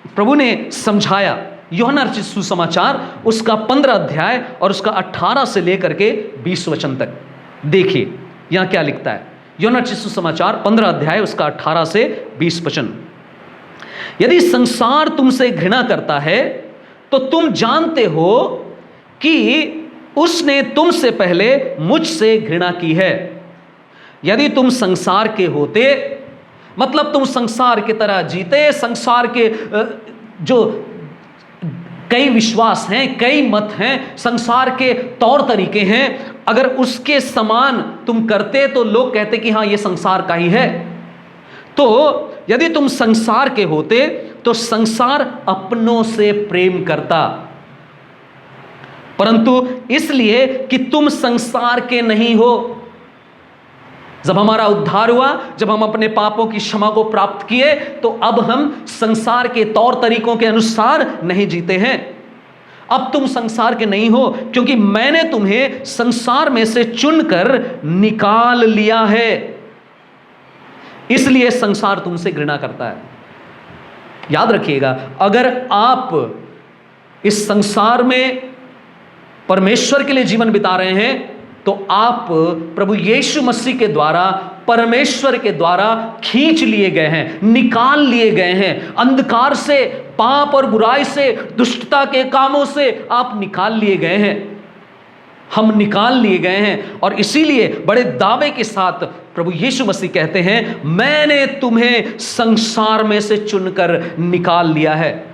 प्रभु ने समझाया। यूहन्ना रचित सुसमाचार उसका 15 अध्याय और उसका 18 से लेकर के 20 वचन तक देखिए, यहां क्या लिखता है। यूहन्ना रचित सुसमाचार 15 अध्याय उसका 18 से 20 वचन, यदि संसार तुमसे घृणा करता है तो तुम जानते हो कि उसने तुमसे पहले मुझसे घृणा की है। यदि तुम संसार के होते, मतलब तुम संसार की तरह जीते, संसार के जो कई विश्वास हैं, कई मत हैं, संसार के तौर तरीके हैं, अगर उसके समान तुम करते तो लोग कहते कि हां ये संसार का ही है। तो यदि तुम संसार के होते तो संसार अपनों से प्रेम करता, परंतु इसलिए कि तुम संसार के नहीं हो। जब हमारा उद्धार हुआ, जब हम अपने पापों की क्षमा को प्राप्त किए, तो अब हम संसार के तौर तरीकों के अनुसार नहीं जीते हैं। अब तुम संसार के नहीं हो, क्योंकि मैंने तुम्हें संसार में से चुनकर निकाल लिया है, इसलिए संसार तुमसे घृणा करता है। याद रखिएगा, अगर आप इस संसार में परमेश्वर के लिए जीवन बिता रहे हैं तो आप प्रभु यीशु मसीह के द्वारा, परमेश्वर के द्वारा खींच लिए गए हैं, निकाल लिए गए हैं। अंधकार से, पाप और बुराई से, दुष्टता के कामों से आप निकाल लिए गए हैं। हम निकाल लिए गए हैं, और इसीलिए बड़े दावे के साथ प्रभु यीशु मसीह कहते हैं, मैंने तुम्हें संसार में से चुनकर निकाल लिया है।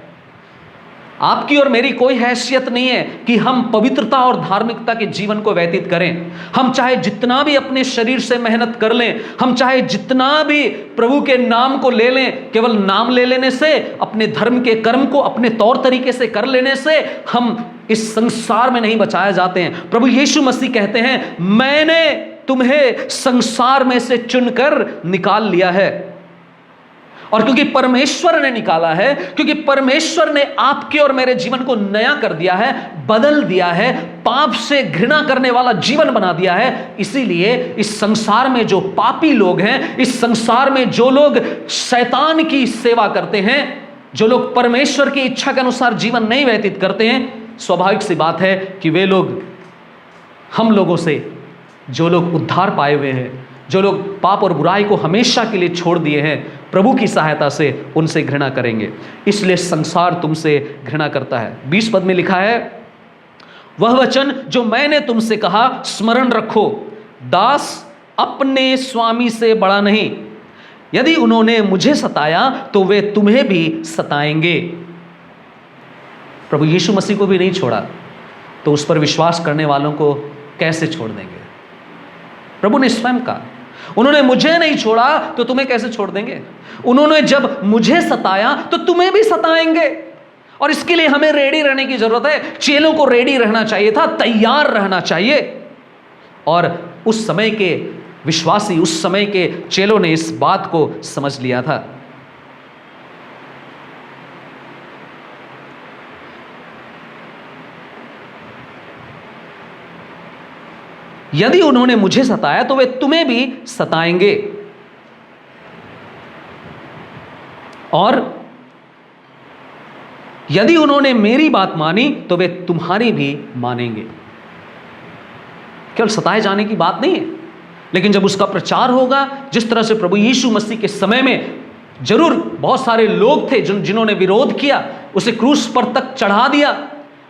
आपकी और मेरी कोई हैसियत नहीं है कि हम पवित्रता और धार्मिकता के जीवन को व्यतीत करें। हम चाहे जितना भी अपने शरीर से मेहनत कर लें, हम चाहे जितना भी प्रभु के नाम को ले लें, केवल नाम ले लेने से, अपने धर्म के कर्म को अपने तौर तरीके से कर लेने से हम इस संसार में नहीं बचाए जाते हैं। प्रभु यीशु मसीह कहते हैं, मैंने तुम्हें संसार में से चुनकर निकाल लिया है। और क्योंकि परमेश्वर ने निकाला है, क्योंकि परमेश्वर ने आपके और मेरे जीवन को नया कर दिया है, बदल दिया है, पाप से घृणा करने वाला जीवन बना दिया है, इसीलिए इस संसार में जो पापी लोग हैं, इस संसार में जो लोग शैतान की सेवा करते हैं, जो लोग परमेश्वर की इच्छा के अनुसार जीवन नहीं व्यतीत करते हैं, स्वाभाविक सी बात है कि वे लोग हम लोगों से, जो लोग उद्धार पाए हुए हैं, जो लोग पाप और बुराई को हमेशा के लिए छोड़ दिए हैं, प्रभु की सहायता से उनसे घृणा करेंगे। इसलिए संसार तुमसे घृणा करता है। 20 पद में लिखा है, वह वचन जो मैंने तुमसे कहा स्मरण रखो, दास अपने स्वामी से बड़ा नहीं। यदि उन्होंने मुझे सताया तो वे तुम्हें भी सताएंगे। प्रभु यीशु मसीह को भी नहीं छोड़ा तो उस पर विश्वास करने वालों को कैसे छोड़ देंगे? प्रभु ने स्वयं कहा, उन्होंने मुझे नहीं छोड़ा तो तुम्हें कैसे छोड़ देंगे? उन्होंने जब मुझे सताया तो तुम्हें भी सताएंगे। और इसके लिए हमें रेडी रहने की जरूरत है। चेलों को रेडी रहना चाहिए था, तैयार रहना चाहिए। और उस समय के विश्वासी, उस समय के चेलों ने इस बात को समझ लिया था। यदि उन्होंने मुझे सताया तो वे तुम्हें भी सताएंगे, और यदि उन्होंने मेरी बात मानी तो वे तुम्हारी भी मानेंगे। केवल सताए जाने की बात नहीं है, लेकिन जब उसका प्रचार होगा, जिस तरह से प्रभु यीशु मसीह के समय में जरूर बहुत सारे लोग थे जिन्होंने विरोध किया, उसे क्रूस पर तक चढ़ा दिया,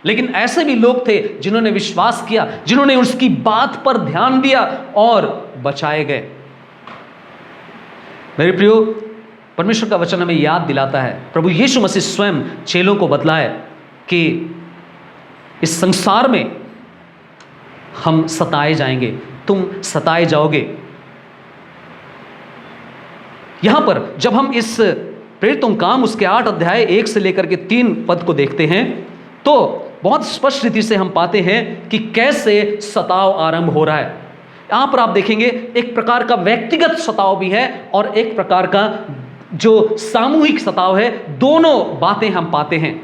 लेकिन ऐसे भी लोग थे जिन्होंने विश्वास किया, जिन्होंने उसकी बात पर ध्यान दिया और बचाए गए। मेरे प्रियो, परमेश्वर का वचन हमें याद दिलाता है, प्रभु यीशु मसीह स्वयं चेलों को बतला है कि इस संसार में हम सताए जाएंगे, तुम सताए जाओगे। यहां पर जब हम इस प्रेरितों काम उसके 8 अध्याय 1 से लेकर के 3 पद को देखते हैं तो बहुत स्पष्ट रीति से हम पाते हैं कि कैसे सताव आरंभ हो रहा है। यहां पर आप देखेंगे एक प्रकार का व्यक्तिगत सताव भी है और एक प्रकार का जो सामूहिक सताव है, दोनों बातें हम पाते हैं।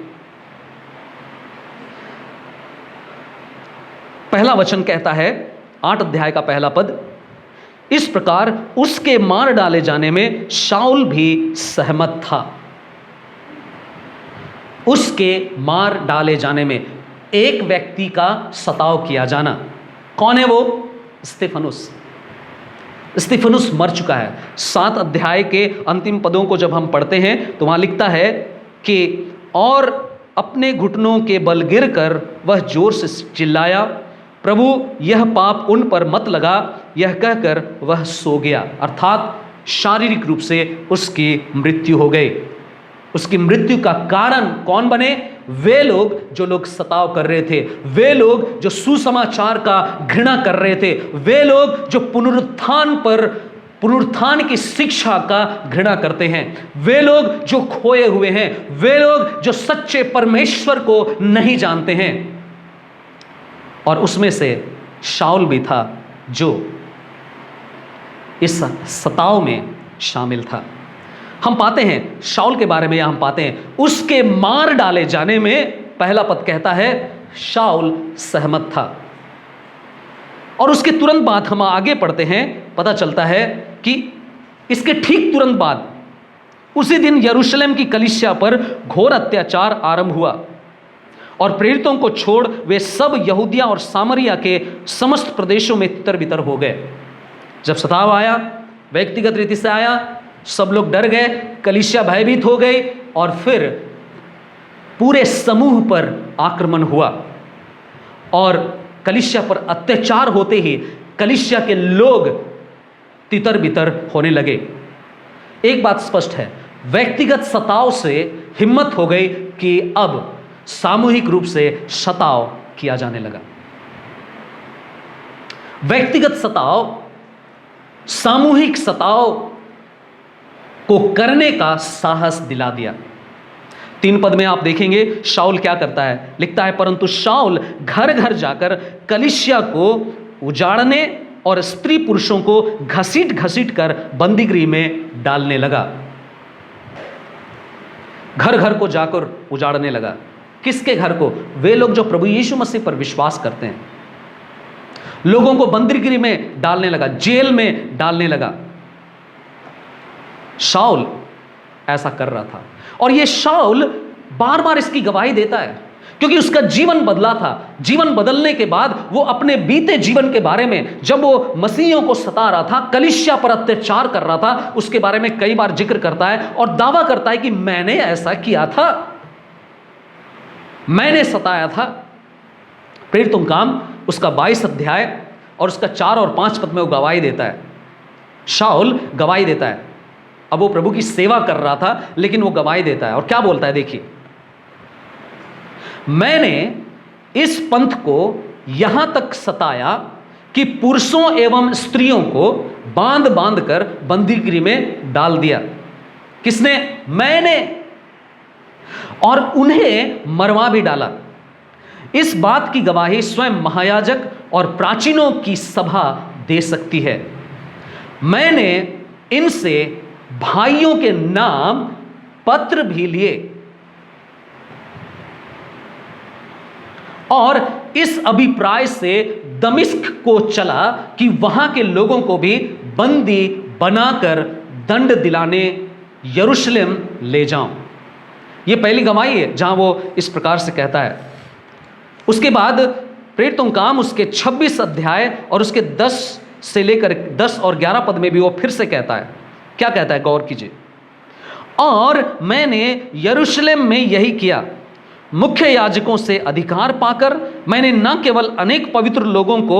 पहला वचन कहता है, 8 अध्याय का पहला पद, इस प्रकार उसके मार डाले जाने में शाऊल भी सहमत था। उसके मार डाले जाने में, एक व्यक्ति का सताव किया जाना। कौन है वो? स्तिफनुस। स्तिफनुस मर चुका है। 7 अध्याय के अंतिम पदों को जब हम पढ़ते हैं तो वहां लिखता है कि और अपने घुटनों के बल गिरकर वह जोर से चिल्लाया, प्रभु यह पाप उन पर मत लगा। यह कहकर वह सो गया। अर्थात शारीरिक रूप से उसकी मृत्यु हो गई। उसकी मृत्यु का कारण कौन बने? वे लोग जो लोग सताव कर रहे थे, वे लोग जो सुसमाचार का घृणा कर रहे थे, वे लोग जो पुनरुत्थान की शिक्षा का घृणा करते हैं, वे लोग जो खोए हुए हैं, वे लोग जो सच्चे परमेश्वर को नहीं जानते हैं। और उसमें से शाऊल भी था जो इस सताव में शामिल था। हम पाते हैं शाऊल के बारे में, हम पाते हैं उसके मार डाले जाने में पहला पद कहता है शाऊल सहमत था। और उसके तुरंत बाद हम आगे पढ़ते हैं, पता चलता है कि इसके ठीक तुरंत बाद उसी दिन यरूशलेम की कलीसिया पर घोर अत्याचार आरंभ हुआ और प्रेरितों को छोड़ वे सब यहूदिया और सामरिया के समस्त प्रदेशों में तितर बितर हो गए। जब सताव आया, व्यक्तिगत रीति से आया, सब लोग डर गए, कलीसिया भयभीत हो गई और फिर पूरे समूह पर आक्रमण हुआ और कलीसिया पर अत्याचार होते ही कलीसिया के लोग तितर बितर होने लगे। एक बात स्पष्ट है, व्यक्तिगत सताव से हिम्मत हो गई कि अब सामूहिक रूप से सताव किया जाने लगा। व्यक्तिगत सताव सामूहिक सताव को करने का साहस दिला दिया। 3 पद में आप देखेंगे शाऊल क्या करता है। लिखता है, परंतु शाऊल घर घर जाकर कलीसिया को उजाड़ने और स्त्री पुरुषों को घसीट घसीट कर बंदीगृह में डालने लगा। घर घर को जाकर उजाड़ने लगा। किसके घर को? वे लोग जो प्रभु यीशु मसीह पर विश्वास करते हैं। लोगों को बंदीगृह में डालने लगा, जेल में डालने लगा। शाऊल ऐसा कर रहा था और यह शाऊल बार बार इसकी गवाही देता है क्योंकि उसका जीवन बदला था। जीवन बदलने के बाद वो अपने बीते जीवन के बारे में, जब वो मसीहियों को सता रहा था, कलीसिया पर अत्याचार कर रहा था, उसके बारे में कई बार जिक्र करता है और दावा करता है कि मैंने ऐसा किया था, मैंने सताया था। प्रेरितों का काम उसका 22 अध्याय और उसका 4 और 5 पद में वो गवाही देता है। शाऊल गवाही देता है। अब वो प्रभु की सेवा कर रहा था लेकिन वो गवाही देता है और क्या बोलता है देखिए, मैंने इस पंथ को यहां तक सताया कि पुरुषों एवं स्त्रियों को बांध बांध कर बंदीगृह में डाल दिया। किसने? मैंने। और उन्हें मरवा भी डाला। इस बात की गवाही स्वयं महायाजक और प्राचीनों की सभा दे सकती है। मैंने इनसे भाइयों के नाम पत्र भी लिए और इस अभिप्राय से दमिश्क को चला कि वहां के लोगों को भी बंदी बनाकर दंड दिलाने यरूशलेम ले जाऊं। यह पहली गवाही है जहां वो इस प्रकार से कहता है। उसके बाद प्रेरितों का काम उसके 26 अध्याय और उसके 10 से लेकर 10 और 11 पद में भी वो फिर से कहता है। क्या कहता है? गौर कीजिए। और मैंने यरूशलेम में यही किया, मुख्य याजकों से अधिकार पाकर मैंने न केवल अनेक पवित्र लोगों को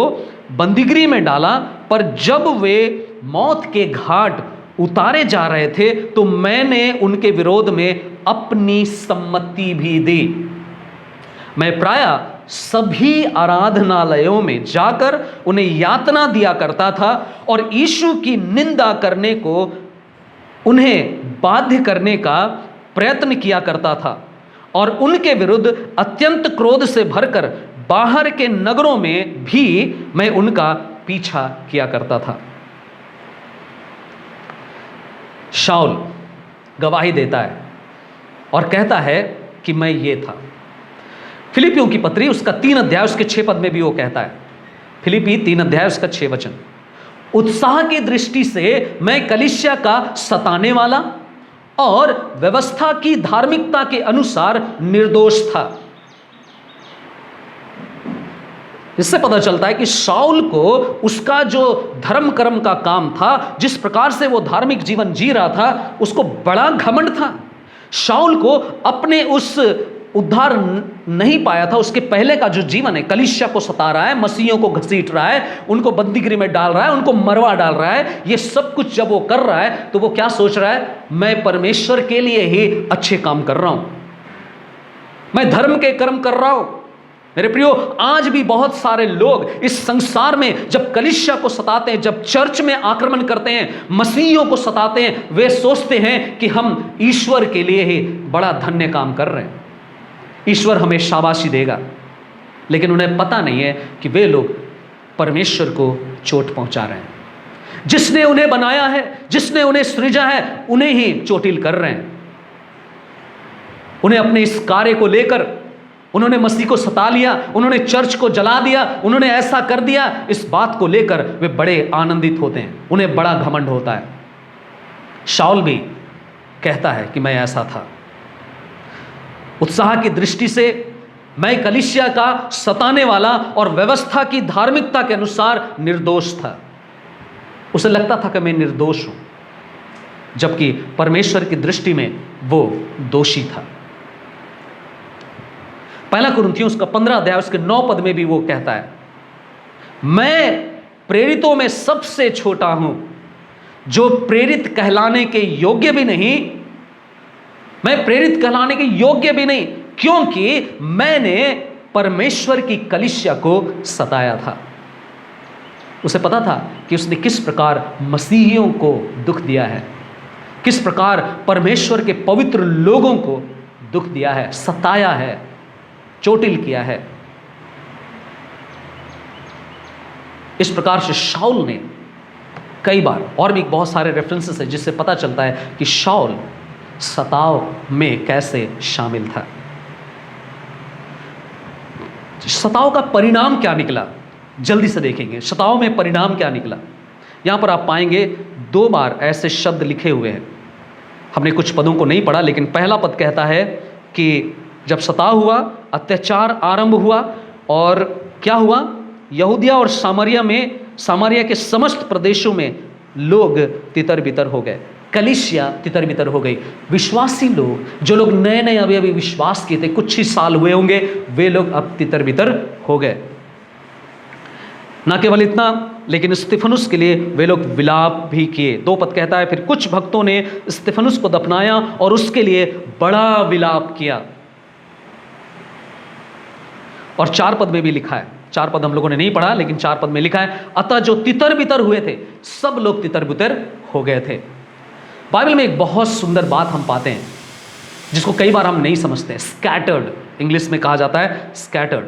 बंदीगृह में डाला, पर जब वे मौत के घाट उतारे जा रहे थे तो मैंने उनके विरोध में अपनी सम्मति भी दी। मैं प्रायः सभी आराधनालयों में जाकर उन्हें यातना दिया करता था और यीशु की निंदा करने को उन्हें बाध्य करने का प्रयत्न किया करता था और उनके विरुद्ध अत्यंत क्रोध से भरकर बाहर के नगरों में भी मैं उनका पीछा किया करता था। शाऊल गवाही देता है और कहता है कि मैं ये था। फिलिपियों की पत्री उसका 3 अध्याय उसके 6 पद में भी वो कहता है। फिलिपी 3 अध्याय उसका 6 वचन, उत्साह की दृष्टि से मैं कलीसिया का सताने वाला और व्यवस्था की धार्मिकता के अनुसार निर्दोष था। इससे पता चलता है कि शाऊल को उसका जो धर्म कर्म का काम था, जिस प्रकार से वो धार्मिक जीवन जी रहा था, उसको बड़ा घमंड था। शाऊल को अपने उस उद्धार नहीं पाया था, उसके पहले का जो जीवन है, कलीसिया को सता रहा है, मसीहियों को घसीट रहा है, उनको बंदीगृह में डाल रहा है, उनको मरवा डाल रहा है, ये सब कुछ जब वो कर रहा है तो वो क्या सोच रहा है? मैं परमेश्वर के लिए ही अच्छे काम कर रहा हूं, मैं धर्म के कर्म कर रहा हूं। मेरे प्रियो, आज भी बहुत सारे लोग इस संसार में जब कलीसिया को सताते हैं, जब चर्च में आक्रमण करते हैं, मसीहियों को सताते हैं, वे सोचते हैं कि हम ईश्वर के लिए ही बड़ा धन्य काम कर रहे हैं, ईश्वर हमें शाबाशी देगा। लेकिन उन्हें पता नहीं है कि वे लोग परमेश्वर को चोट पहुंचा रहे हैं। जिसने उन्हें बनाया है, जिसने उन्हें सृजा है, उन्हें ही चोटिल कर रहे हैं। उन्हें अपने इस कार्य को लेकर उन्होंने मसीह को सता लिया, उन्होंने चर्च को जला दिया, उन्होंने ऐसा कर दिया, इस बात को लेकर वे बड़े आनंदित होते हैं, उन्हें बड़ा घमंड होता है। शाऊल भी कहता है कि मैं ऐसा था, उत्साह की दृष्टि से मैं कलीसिया का सताने वाला और व्यवस्था की धार्मिकता के अनुसार निर्दोष था। उसे लगता था कि मैं निर्दोष हूं, जबकि परमेश्वर की दृष्टि में वो दोषी था। पहला कुरिन्थियों उसका 15 अध्याय उसके 9 पद में भी वो कहता है, मैं प्रेरितों में सबसे छोटा हूं, जो प्रेरित कहलाने के योग्य भी नहीं, मैं प्रेरित कहलाने के योग्य भी नहीं, क्योंकि मैंने परमेश्वर की कलीसिया को सताया था। उसे पता था कि उसने किस प्रकार मसीहियों को दुख दिया है, किस प्रकार परमेश्वर के पवित्र लोगों को दुख दिया है, सताया है, चोटिल किया है। इस प्रकार से शाऊल ने कई बार, और भी बहुत सारे रेफरेंसेस है जिससे पता चलता है कि शाऊल सताव में कैसे शामिल था। सताव का परिणाम क्या निकला, जल्दी से देखेंगे। सताव में परिणाम क्या निकला, यहां पर आप पाएंगे 2 बार ऐसे शब्द लिखे हुए हैं। हमने कुछ पदों को नहीं पढ़ा, लेकिन पहला पद कहता है कि जब सताव हुआ, अत्याचार आरंभ हुआ, और क्या हुआ? यहूदिया और सामरिया के समस्त प्रदेशों में लोग तितर बितर हो गए, कलीसिया तितर बितर हो गई। विश्वासी लोग, जो लोग नए नए अभी विश्वास किए थे, कुछ ही साल हुए होंगे, वे लोग अब तितर बितर हो गए। ना केवल इतना, लेकिन स्तिफनुस के लिए वे लोग विलाप भी किए। 2 पद कहता है, फिर कुछ भक्तों ने स्तिफनुस को दफनाया और उसके लिए बड़ा विलाप किया। और 4 पद में भी लिखा है, 4 पद हम लोगों ने नहीं पढ़ा, लेकिन 4 पद में लिखा है, अतः जो तितर बितर हुए थे, सब लोग तितर बितर हो गए थे। बाइबल में एक बहुत सुंदर बात हम पाते हैं, जिसको कई बार हम नहीं समझते। स्कैटर्ड, इंग्लिश में कहा जाता है स्कैटर्ड,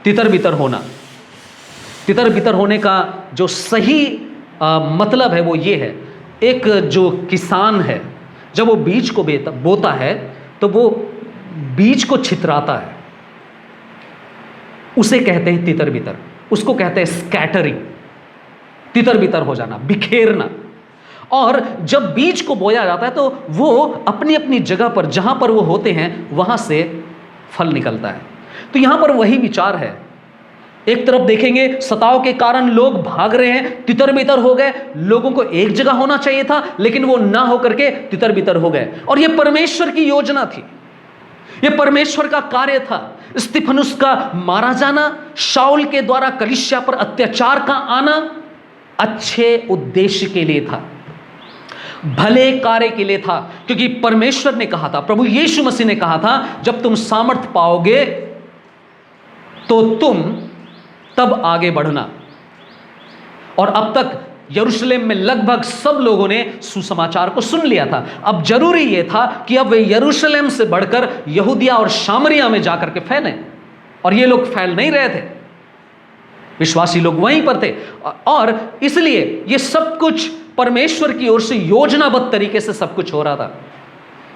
तितर बितर होना। तितर बितर होने का जो सही मतलब है वो ये है, एक जो किसान है, जब वो बीज को बोता है तो वो बीज को छितराता है, उसे कहते हैं तितर बितर, उसको कहते हैं स्कैटरिंग, तितर बितर हो जाना, बिखेरना। और जब बीज को बोया जाता है तो वो अपनी अपनी जगह पर, जहां पर वो होते हैं, वहां से फल निकलता है। तो यहां पर वही विचार है। एक तरफ देखेंगे, सताव के कारण लोग भाग रहे हैं, तितर बितर हो गए, लोगों को एक जगह होना चाहिए था, लेकिन वो ना होकर के तितर बितर हो गए। और यह परमेश्वर की योजना थी, यह परमेश्वर का कार्य था। स्तिफनुस का मारा जाना, शाऊल के द्वारा कलीसिया पर अत्याचार का आना अच्छे उद्देश्य के लिए था, भले कार्य के लिए था। क्योंकि परमेश्वर ने कहा था, प्रभु यीशु मसीह ने कहा था, जब तुम सामर्थ पाओगे तो तुम तब आगे बढ़ना। और अब तक यरूशलेम में लगभग सब लोगों ने सुसमाचार को सुन लिया था। अब जरूरी यह था कि अब वे यरूशलेम से बढ़कर यहूदिया और सामरिया में जाकर के फैलें, और ये लोग फैल नहीं रहे थे, विश्वासी लोग वहीं पर थे। और इसलिए ये सब कुछ परमेश्वर की ओर से योजनाबद्ध तरीके से सब कुछ हो रहा था।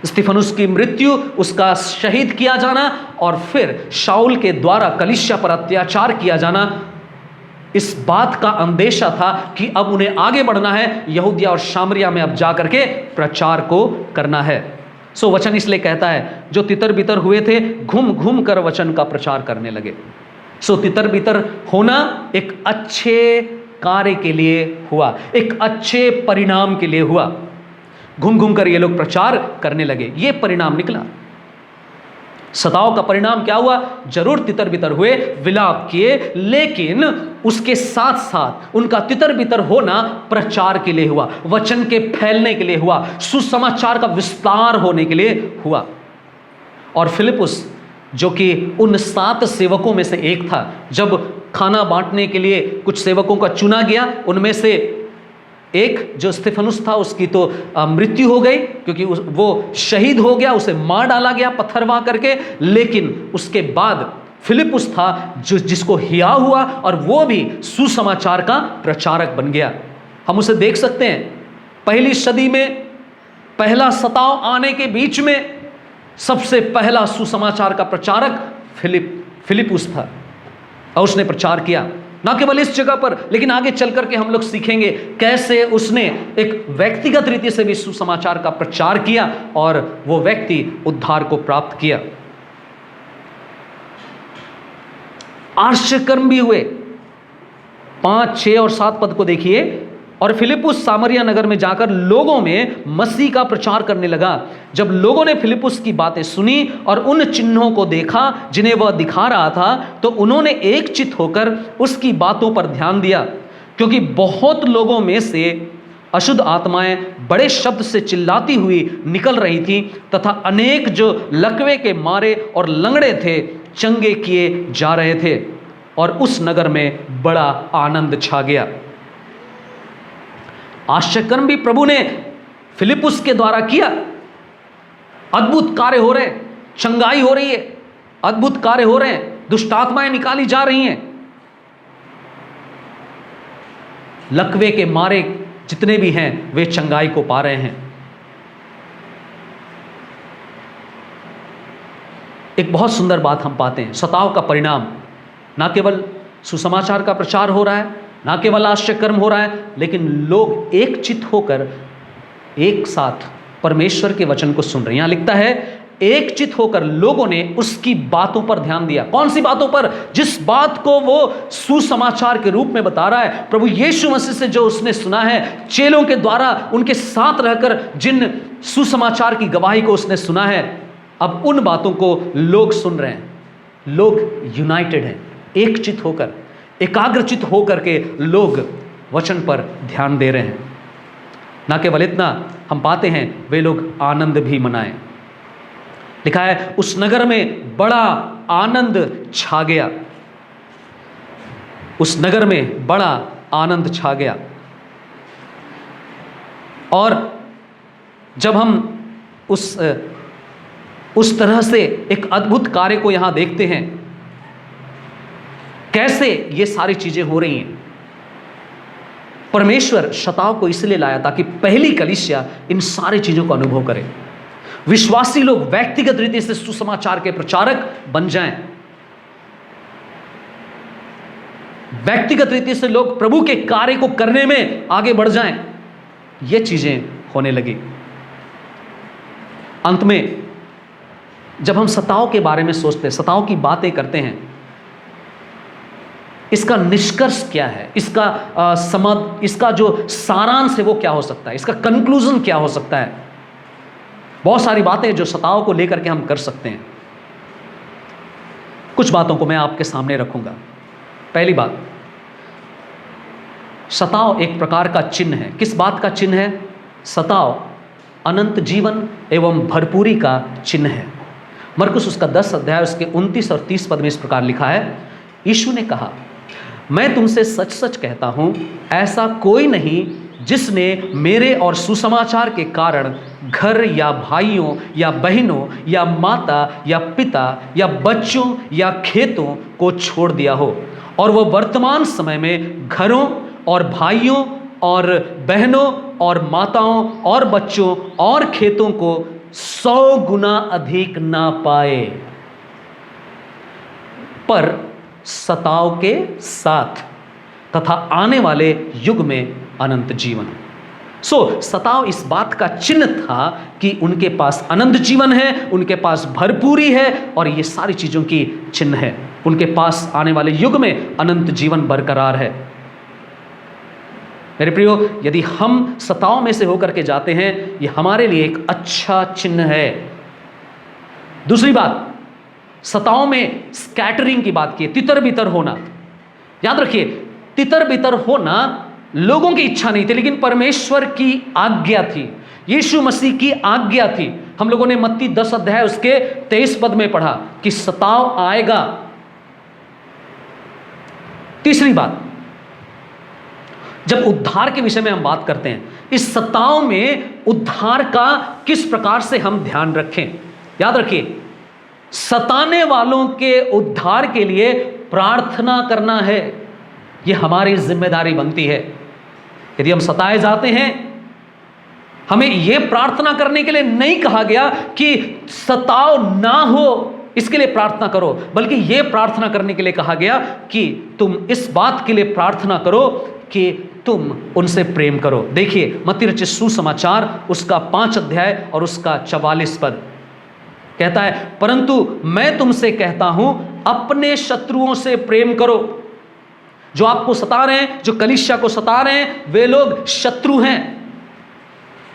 स्तिफनुस की मृत्यु, उसका शहीद किया जाना, और फिर शाऊल के द्वारा कलीसिया पर अत्याचार किया जाना, इस बात का अंदेशा था कि अब उन्हें आगे बढ़ना है, यहूदिया और सामरिया में अब जाकर के प्रचार को करना है। सो वचन इसलिए कहता है, जो तितर बितर हुए थे घूम घूम कर वचन का प्रचार करने लगे। सो तितर बितर होना एक अच्छे कार्य के लिए हुआ, एक अच्छे परिणाम के लिए हुआ। घूम घूम कर ये लोग प्रचार करने लगे, ये परिणाम निकला। सताव का परिणाम क्या हुआ? जरूर तितर बितर हुए, विलाप किए, लेकिन उसके साथ साथ उनका तितर बितर होना प्रचार के लिए हुआ, वचन के फैलने के लिए हुआ, सुसमाचार का विस्तार होने के लिए हुआ। और फिलिपुस जो कि उन 7 सेवकों में से एक था, जब खाना बांटने के लिए कुछ सेवकों का चुना गया, उनमें से एक जो स्तिफनुस था उसकी तो मृत्यु हो गई क्योंकि वो शहीद हो गया, उसे मार डाला गया पत्थरवा करके। लेकिन उसके बाद फिलिपुस था जिसको हिया हुआ और वो भी सुसमाचार का प्रचारक बन गया। हम उसे देख सकते हैं, पहली सदी में पहला सताव आने के बीच में सबसे पहला सुसमाचार का प्रचारक फिलिपुस था और उसने प्रचार किया, ना केवल इस जगह पर, लेकिन आगे चल करके हम लोग सीखेंगे कैसे उसने एक व्यक्तिगत रीति से भी सुसमाचार का प्रचार किया और वो व्यक्ति उद्धार को प्राप्त किया। आश्चर्यकर्म भी हुए। 5, 6 और 7 पद को देखिए। और फिलिपुस सामरिया नगर में जाकर लोगों में मसीह का प्रचार करने लगा। जब लोगों ने फिलिपुस की बातें सुनी और उन चिन्हों को देखा जिन्हें वह दिखा रहा था, तो उन्होंने एकचित्त होकर उसकी बातों पर ध्यान दिया, क्योंकि बहुत लोगों में से अशुद्ध आत्माएं बड़े शब्द से चिल्लाती हुई निकल रही थी, तथा अनेक जो लकवे के मारे और लंगड़े थे चंगे किए जा रहे थे, और उस नगर में बड़ा आनंद छा गया। आश्चर्यकर्म भी प्रभु ने फिलिपुस के द्वारा किया। अद्भुत कार्य हो रहे हैं, चंगाई हो रही है, अद्भुत कार्य हो रहे हैं, दुष्ट आत्माएं निकाली जा रही हैं, लकवे के मारे जितने भी हैं वे चंगाई को पा रहे हैं। एक बहुत सुंदर बात हम पाते हैं, सताव का परिणाम ना केवल सुसमाचार का प्रचार हो रहा है, ना केवल आश्चर्यकर्म हो रहा है, लेकिन लोग एकचित्त होकर एक साथ परमेश्वर के वचन को सुन रहे हैं। यहां लिखता है एकचित्त होकर लोगों ने उसकी बातों पर ध्यान दिया। कौन सी बातों पर? जिस बात को वो सुसमाचार के रूप में बता रहा है, प्रभु यीशु मसीह से जो उसने सुना है, चेलों के द्वारा उनके साथ रहकर जिन सुसमाचार की गवाही को उसने सुना है, अब उन बातों को लोग सुन रहे हैं। लोग यूनाइटेड हैं, एकचित्त होकर, एकाग्रचित होकर के लोग वचन पर ध्यान दे रहे हैं। ना केवल इतना, हम पाते हैं वे लोग आनंद भी मनाएं। लिखा है उस नगर में बड़ा आनंद छा गया। उस नगर में बड़ा आनंद छा गया। और जब हम उस तरह से एक अद्भुत कार्य को यहां देखते हैं, कैसे ये सारी चीजें हो रही हैं। परमेश्वर सताव को इसलिए लाया ताकि पहली कलीसिया इन सारी चीजों को अनुभव करे। विश्वासी लोग व्यक्तिगत रीति से सुसमाचार के प्रचारक बन जाएं, व्यक्तिगत रीति से लोग प्रभु के कार्य को करने में आगे बढ़ जाएं। ये चीजें होने लगी। अंत में जब हम सताव के बारे में सोचते हैं, सताव की बातें करते हैं, इसका निष्कर्ष क्या है, इसका जो सारांश है वो क्या हो सकता है, इसका कंक्लूजन क्या हो सकता है। बहुत सारी बातें जो सताव को लेकर के हम कर सकते हैं। कुछ बातों को मैं आपके सामने रखूंगा। पहली बात, सताव एक प्रकार का चिन्ह है। किस बात का चिन्ह है? सताव अनंत जीवन एवं भरपूरी का चिन्ह है। मरकुस उसका 10 अध्याय उसके 29 और 30 पद में इस प्रकार लिखा है, यीशु ने कहा, मैं तुमसे सच सच कहता हूं, ऐसा कोई नहीं जिसने मेरे और सुसमाचार के कारण घर या भाइयों या बहनों या माता या पिता या बच्चों या खेतों को छोड़ दिया हो, और वह वर्तमान समय में घरों और भाइयों और बहनों और माताओं और बच्चों और खेतों को 100 गुना अधिक ना पाए, पर सताव के साथ तथा आने वाले युग में अनंत जीवन। सताव इस बात का चिन्ह था कि उनके पास अनंत जीवन है, उनके पास भरपूरी है, और ये सारी चीजों की चिन्ह है। उनके पास आने वाले युग में अनंत जीवन बरकरार है। मेरे प्रियो, यदि हम सताव में से होकर के जाते हैं, ये हमारे लिए एक अच्छा चिन्ह है। दूसरी बात, सताओं में स्कैटरिंग की बात की है, तितर बितर होना। याद रखिए, तितर बितर होना लोगों की इच्छा नहीं थी, लेकिन परमेश्वर की आज्ञा थी, यीशु मसीह की आज्ञा थी। हम लोगों ने मत्ती 10 अध्याय उसके 23 पद में पढ़ा कि सताव आएगा। तीसरी बात, जब उद्धार के विषय में हम बात करते हैं, इस सताव में उद्धार का किस प्रकार से हम ध्यान रखें। याद रखिए, सताने वालों के उद्धार के लिए प्रार्थना करना है, यह हमारी जिम्मेदारी बनती है। यदि हम सताए जाते हैं, हमें यह प्रार्थना करने के लिए नहीं कहा गया कि सताव ना हो इसके लिए प्रार्थना करो, बल्कि यह प्रार्थना करने के लिए कहा गया कि तुम इस बात के लिए प्रार्थना करो कि तुम उनसे प्रेम करो। देखिए मत्ती रचित सुसमाचार उसका 5 अध्याय और उसका 44 पद कहता है, परंतु मैं तुमसे कहता हूं अपने शत्रुओं से प्रेम करो। जो आपको सता रहे हैं, जो कलीसिया को सता रहे हैं, वे लोग शत्रु हैं।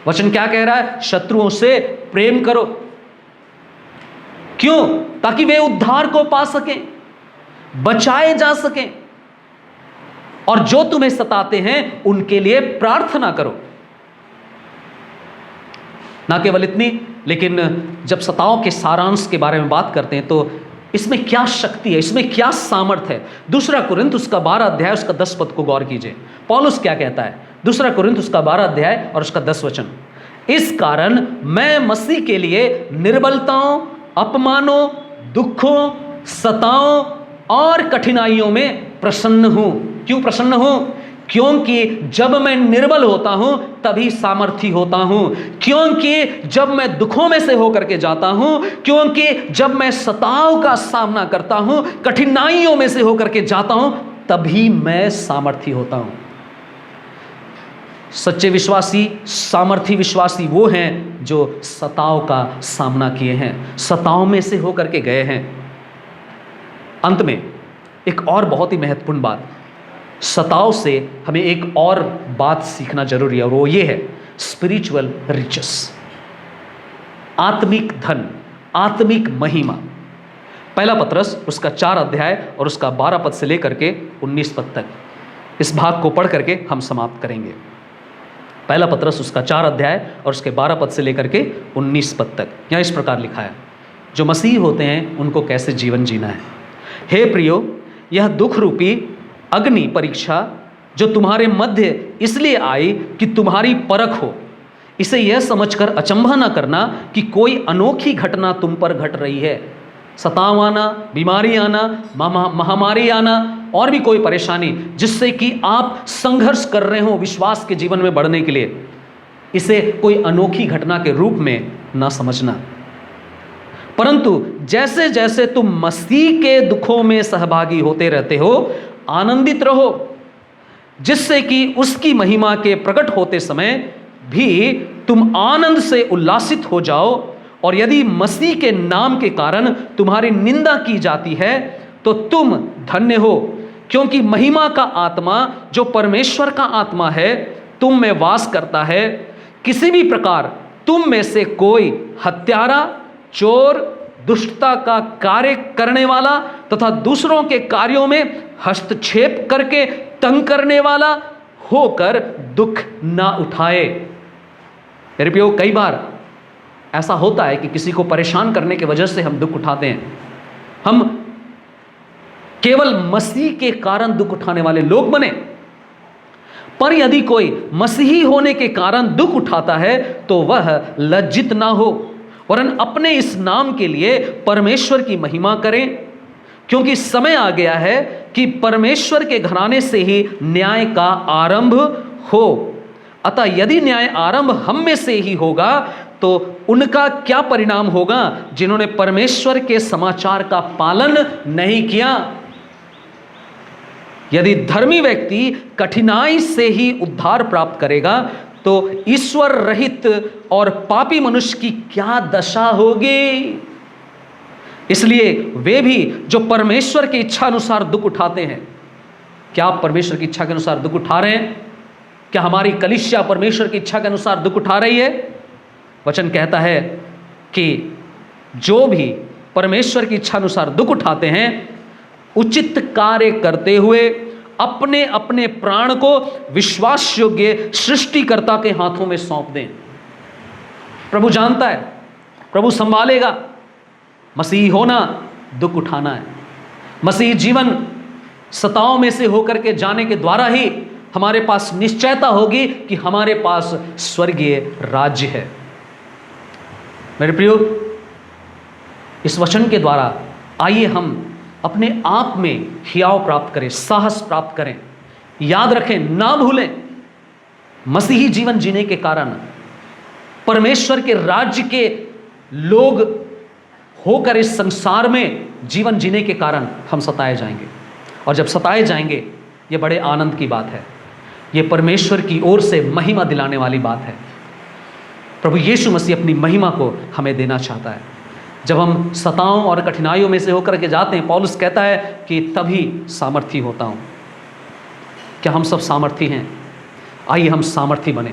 वचन क्या कह रहा है? शत्रुओं से प्रेम करो। क्यों? ताकि वे उद्धार को पा सकें, बचाए जा सकें। और जो तुम्हें सताते हैं उनके लिए प्रार्थना करो। ना केवल इतनी, लेकिन जब सताओं के सारांश के बारे में बात करते हैं तो इसमें क्या शक्ति है, इसमें क्या सामर्थ्य है। 2 कुरिन्थ उसका 12 अध्याय उसका 10 पद को गौर कीजिए। पौलुस क्या कहता है? 2 कुरिन्थ उसका 12 अध्याय और उसका 10 वचन, इस कारण मैं मसीह के लिए निर्बलताओं, अपमानों, दुखों, सताओं और कठिनाइयों में प्रसन्न हूं। क्यों प्रसन्न हूं? क्योंकि जब मैं निर्बल होता हूं तभी सामर्थी होता हूं, क्योंकि जब मैं दुखों में से होकर के जाता हूं, क्योंकि जब मैं सताव का सामना करता हूं, कठिनाइयों में से होकर के जाता हूं, तभी मैं सामर्थी होता हूं। सच्चे विश्वासी, सामर्थी विश्वासी वो हैं जो सताव का सामना किए हैं, सताव में से होकर के गए हैं। अंत में एक और बहुत ही महत्वपूर्ण बात, सताव से हमें एक और बात सीखना जरूरी है, और वो ये है स्पिरिचुअल रिचेस, आत्मिक धन, आत्मिक महिमा। पहला पत्रस उसका 4 अध्याय और उसका 12 पद से लेकर के 19 पद तक, इस भाग को पढ़ करके हम समाप्त करेंगे। पहला पत्रस उसका 4 अध्याय और उसके 12 पद से लेकर के 19 पद तक। यहाँ इस प्रकार लिखा है, जो मसीह होते हैं उनको कैसे जीवन जीना है। हे प्रियो, यह दुख रूपी अग्नि परीक्षा जो तुम्हारे मध्य इसलिए आई कि तुम्हारी परख हो, इसे यह समझकर अचंभा न करना कि कोई अनोखी घटना तुम पर घट रही है। सताव आना, बीमारी आना, महामारी आना और भी कोई परेशानी जिससे कि आप संघर्ष कर रहे हो विश्वास के जीवन में बढ़ने के लिए, इसे कोई अनोखी घटना के रूप में ना समझना, परंतु जैसे जैसे तुम मसीह के दुखों में सहभागी होते रहते हो, आनंदित रहो, जिससे कि उसकी महिमा के प्रकट होते समय भी तुम आनंद से उल्लासित हो जाओ। और यदि मसीह के नाम के कारण तुम्हारी निंदा की जाती है तो तुम धन्य हो, क्योंकि महिमा का आत्मा जो परमेश्वर का आत्मा है तुम में वास करता है। किसी भी प्रकार तुम में से कोई हत्यारा, चोर, दुष्टता का कार्य करने वाला तथा दूसरों के कार्यों में हस्तक्षेप करके तंग करने वाला होकर दुख ना उठाए। मेरे प्रियो, कई बार ऐसा होता है कि किसी को परेशान करने की वजह से हम दुख उठाते हैं। हम केवल मसीह के कारण दुख उठाने वाले लोग बने, पर यदि कोई मसीही होने के कारण दुख उठाता है तो वह लज्जित ना हो, वरन अपने इस नाम के लिए परमेश्वर की महिमा करें, क्योंकि समय आ गया है कि परमेश्वर के घराने से ही न्याय का आरंभ हो। अतः यदि न्याय आरंभ हम में से ही होगा तो उनका क्या परिणाम होगा जिन्होंने परमेश्वर के समाचार का पालन नहीं किया। यदि धर्मी व्यक्ति कठिनाई से ही उद्धार प्राप्त करेगा तो ईश्वर रहित और पापी मनुष्य की क्या दशा होगी। इसलिए वे भी जो परमेश्वर की इच्छा अनुसार दुख उठाते हैं, क्या आप परमेश्वर की इच्छा के अनुसार दुख उठा रहे हैं? क्या हमारी कलीसिया परमेश्वर की इच्छा के अनुसार दुख उठा रही है? वचन कहता है कि जो भी परमेश्वर की इच्छा अनुसार दुख उठाते हैं, उचित कार्य करते हुए अपने अपने प्राण को विश्वास योग्य सृष्टिकर्ता के हाथों में सौंप दें। प्रभु जानता है, प्रभु संभालेगा। मसीह होना दुख उठाना है। मसीह जीवन सताओं में से होकर के जाने के द्वारा ही हमारे पास निश्चयता होगी कि हमारे पास स्वर्गीय राज्य है। मेरे प्रियो, इस वचन के द्वारा आइए हम अपने आप में हियाव प्राप्त करें, साहस प्राप्त करें। याद रखें, ना भूलें, मसीही जीवन जीने के कारण परमेश्वर के राज्य के लोग होकर इस संसार में जीवन जीने के कारण हम सताए जाएंगे। और जब सताए जाएंगे, ये बड़े आनंद की बात है, ये परमेश्वर की ओर से महिमा दिलाने वाली बात है। प्रभु यीशु मसीह अपनी महिमा को हमें देना चाहता है। जब हम सताओं और कठिनाइयों में से होकर के जाते हैं, पौलुस कहता है कि तभी सामर्थी होता हूं। क्या हम सब सामर्थी हैं? आइए हम सामर्थी बने।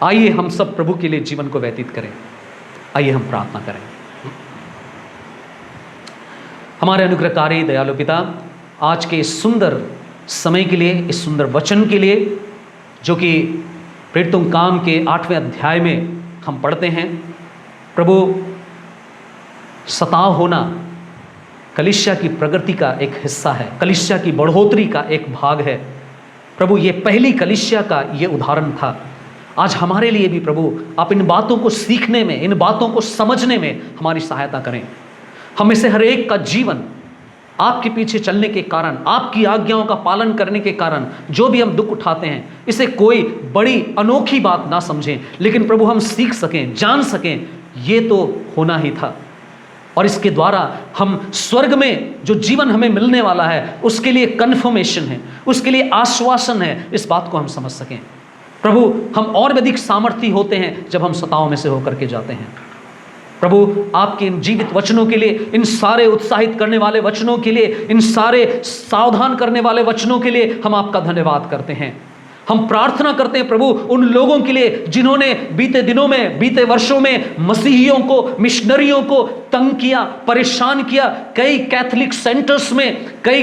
आइए हम सब प्रभु के लिए जीवन को व्यतीत करें। आइए हम प्रार्थना करें। हमारे अनुग्रहकारी दयालु पिता, आज के इस सुंदर समय के लिए, इस सुंदर वचन के लिए जो कि प्रेरितों काम के 8वें अध्याय में हम पढ़ते हैं, प्रभु सताव होना कलीसिया की प्रगति का एक हिस्सा है, कलीसिया की बढ़ोतरी का एक भाग है। प्रभु ये पहली कलीसिया का ये उदाहरण था। आज हमारे लिए भी प्रभु आप इन बातों को सीखने में, इन बातों को समझने में हमारी सहायता करें। हम में से हर एक का जीवन आपके पीछे चलने के कारण, आपकी आज्ञाओं का पालन करने के कारण जो भी हम दुख उठाते हैं, इसे कोई बड़ी अनोखी बात ना समझें, लेकिन प्रभु हम सीख सकें, जान सकें ये तो होना ही था। और इसके द्वारा हम स्वर्ग में जो जीवन हमें मिलने वाला है उसके लिए कन्फर्मेशन है, उसके लिए आश्वासन है, इस बात को हम समझ सकें। प्रभु हम और भी अधिक सामर्थी होते हैं जब हम सताओं में से होकर के जाते हैं। प्रभु आपके इन जीवित वचनों के लिए, इन सारे उत्साहित करने वाले वचनों के लिए, इन सारे सावधान करने वाले वचनों के लिए हम आपका धन्यवाद करते हैं। हम प्रार्थना करते हैं प्रभु उन लोगों के लिए जिन्होंने बीते दिनों में, बीते वर्षों में मसीहियों को, मिशनरियों को तंग किया, परेशान किया। कई कैथोलिक सेंटर्स में कई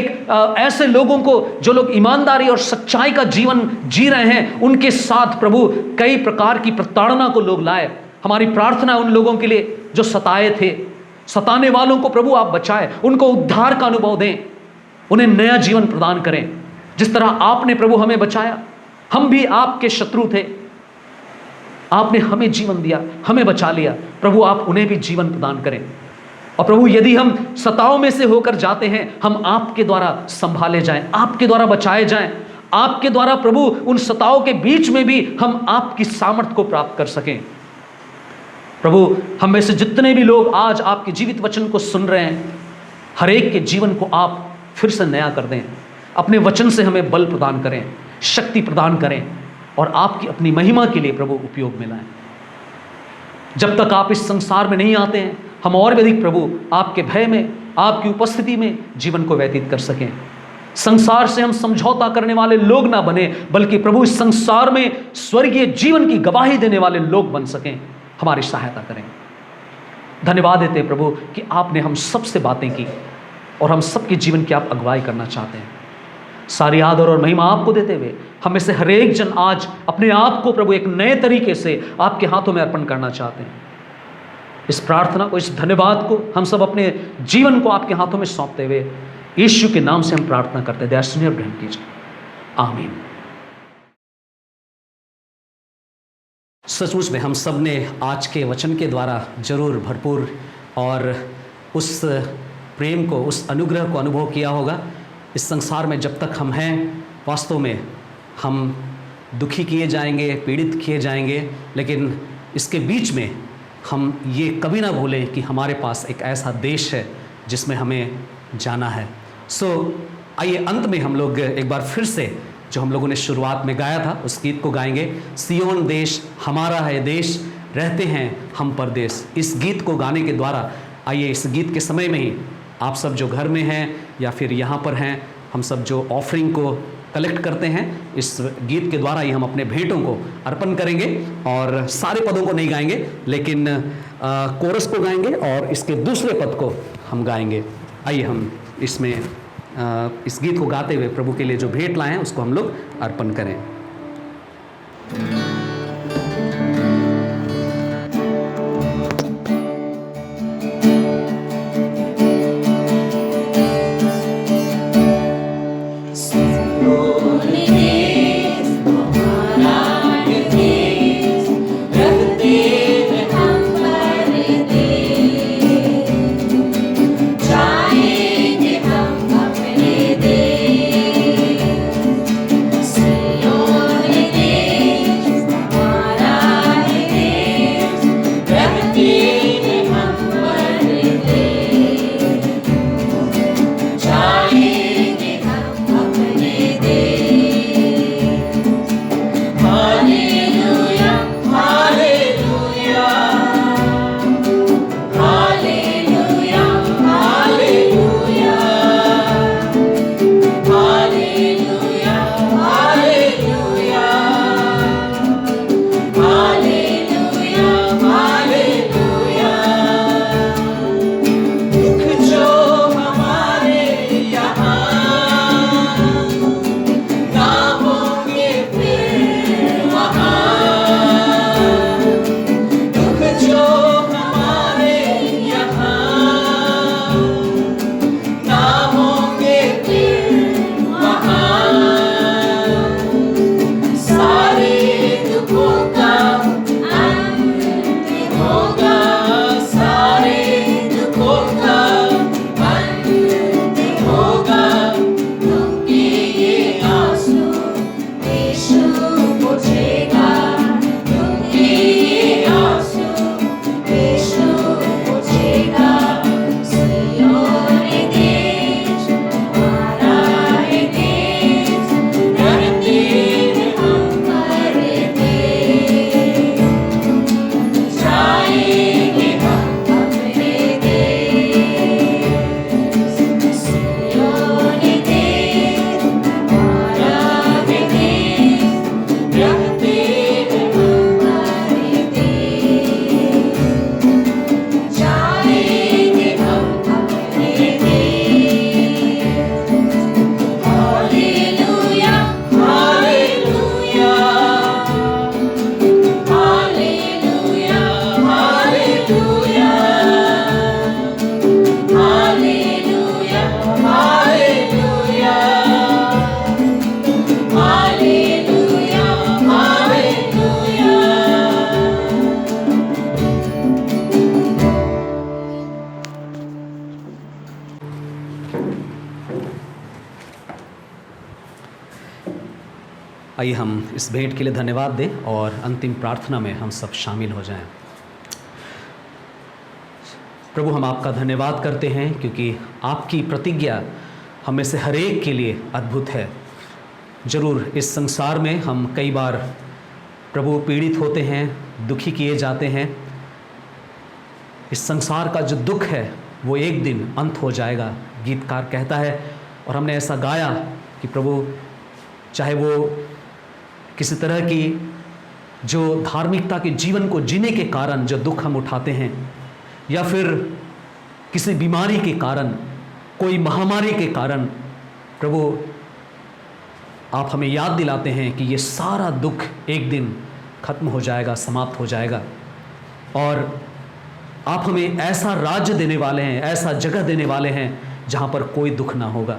ऐसे लोगों को जो लोग ईमानदारी और सच्चाई का जीवन जी रहे हैं, उनके साथ प्रभु कई प्रकार की प्रताड़ना को लोग लाए। हमारी प्रार्थना उन लोगों के लिए जो सताए थे, सताने वालों को प्रभु आप बचाए, उनको उद्धार का अनुभव दें, उन्हें नया जीवन प्रदान करें। जिस तरह आपने प्रभु हमें बचाया, हम भी आपके शत्रु थे, आपने हमें जीवन दिया, हमें बचा लिया। प्रभु आप उन्हें भी जीवन प्रदान करें। और प्रभु यदि हम सताओं में से होकर जाते हैं, हम आपके द्वारा संभाले जाएं, आपके द्वारा बचाए जाएं, आपके द्वारा प्रभु उन सताओं के बीच में भी हम आपकी सामर्थ को प्राप्त कर सकें। प्रभु हम में से जितने भी लोग आज आपके जीवित वचन को सुन रहे हैं, हर एक के जीवन को आप फिर से नया कर दें। अपने वचन से हमें बल प्रदान करें, शक्ति प्रदान करें और आपकी अपनी महिमा के लिए प्रभु उपयोग में लाएं। जब तक आप इस संसार में नहीं आते हैं, हम और भी अधिक प्रभु आपके भय में, आपकी उपस्थिति में जीवन को व्यतीत कर सकें। संसार से हम समझौता करने वाले लोग ना बने, बल्कि प्रभु इस संसार में स्वर्गीय जीवन की गवाही देने वाले लोग बन सकें। हमारी सहायता करें। धन्यवाद देते हैं प्रभु कि आपने हम सबसे बातें की और हम सबके जीवन की आप अगुवाई करना चाहते हैं। सारी आदर और महिमा आपको देते हुए हमें से हर एक जन आज अपने आप को प्रभु एक नए तरीके से आपके हाथों में अर्पण करना चाहते हैं। इस प्रार्थना को, इस धन्यवाद को हम सब अपने जीवन को आपके हाथों में सौंपते हुए यीशु के नाम से हम प्रार्थना करते हैं। दया सुनिए और ग्रहण कीजिए। आमीन। सचमुच में हम सब ने आज के वचन के द्वारा जरूर भरपूर और उस प्रेम को, उस अनुग्रह को अनुभव किया होगा। इस संसार में जब तक हम हैं, वास्तव में हम दुखी किए जाएंगे, पीड़ित किए जाएंगे, लेकिन इसके बीच में हम ये कभी ना भूलें कि हमारे पास एक ऐसा देश है जिसमें हमें जाना है। आइए अंत में हम लोग एक बार फिर से जो हम लोगों ने शुरुआत में गाया था उस गीत को गाएंगे। सियोन देश हमारा है देश, रहते हैं हम परदेश। इस गीत को गाने के द्वारा आइए इस गीत के समय में ही आप सब जो घर में हैं या फिर यहाँ पर हैं, हम सब जो ऑफरिंग को कलेक्ट करते हैं, इस गीत के द्वारा ही हम अपने भेंटों को अर्पण करेंगे। और सारे पदों को नहीं गाएंगे, लेकिन कोरस को गाएंगे और इसके दूसरे पद को हम गाएंगे। आइए हम इसमें इस गीत को गाते हुए प्रभु के लिए जो भेंट लाए हैं उसको हम लोग अर्पण करें। आइए हम इस भेंट के लिए धन्यवाद दें और अंतिम प्रार्थना में हम सब शामिल हो जाएं। प्रभु, हम आपका धन्यवाद करते हैं क्योंकि आपकी प्रतिज्ञा हम में से हर एक के लिए अद्भुत है। ज़रूर इस संसार में हम कई बार प्रभु पीड़ित होते हैं, दुखी किए जाते हैं। इस संसार का जो दुख है वो एक दिन अंत हो जाएगा, गीतकार कहता है। और हमने ऐसा गाया कि प्रभु, चाहे वो किसी तरह की जो धार्मिकता के जीवन को जीने के कारण जो दुख हम उठाते हैं, या फिर किसी बीमारी के कारण, कोई महामारी के कारण, प्रभु आप हमें याद दिलाते हैं कि ये सारा दुख एक दिन खत्म हो जाएगा, समाप्त हो जाएगा। और आप हमें ऐसा राज्य देने वाले हैं, ऐसा जगह देने वाले हैं जहाँ पर कोई दुख ना होगा।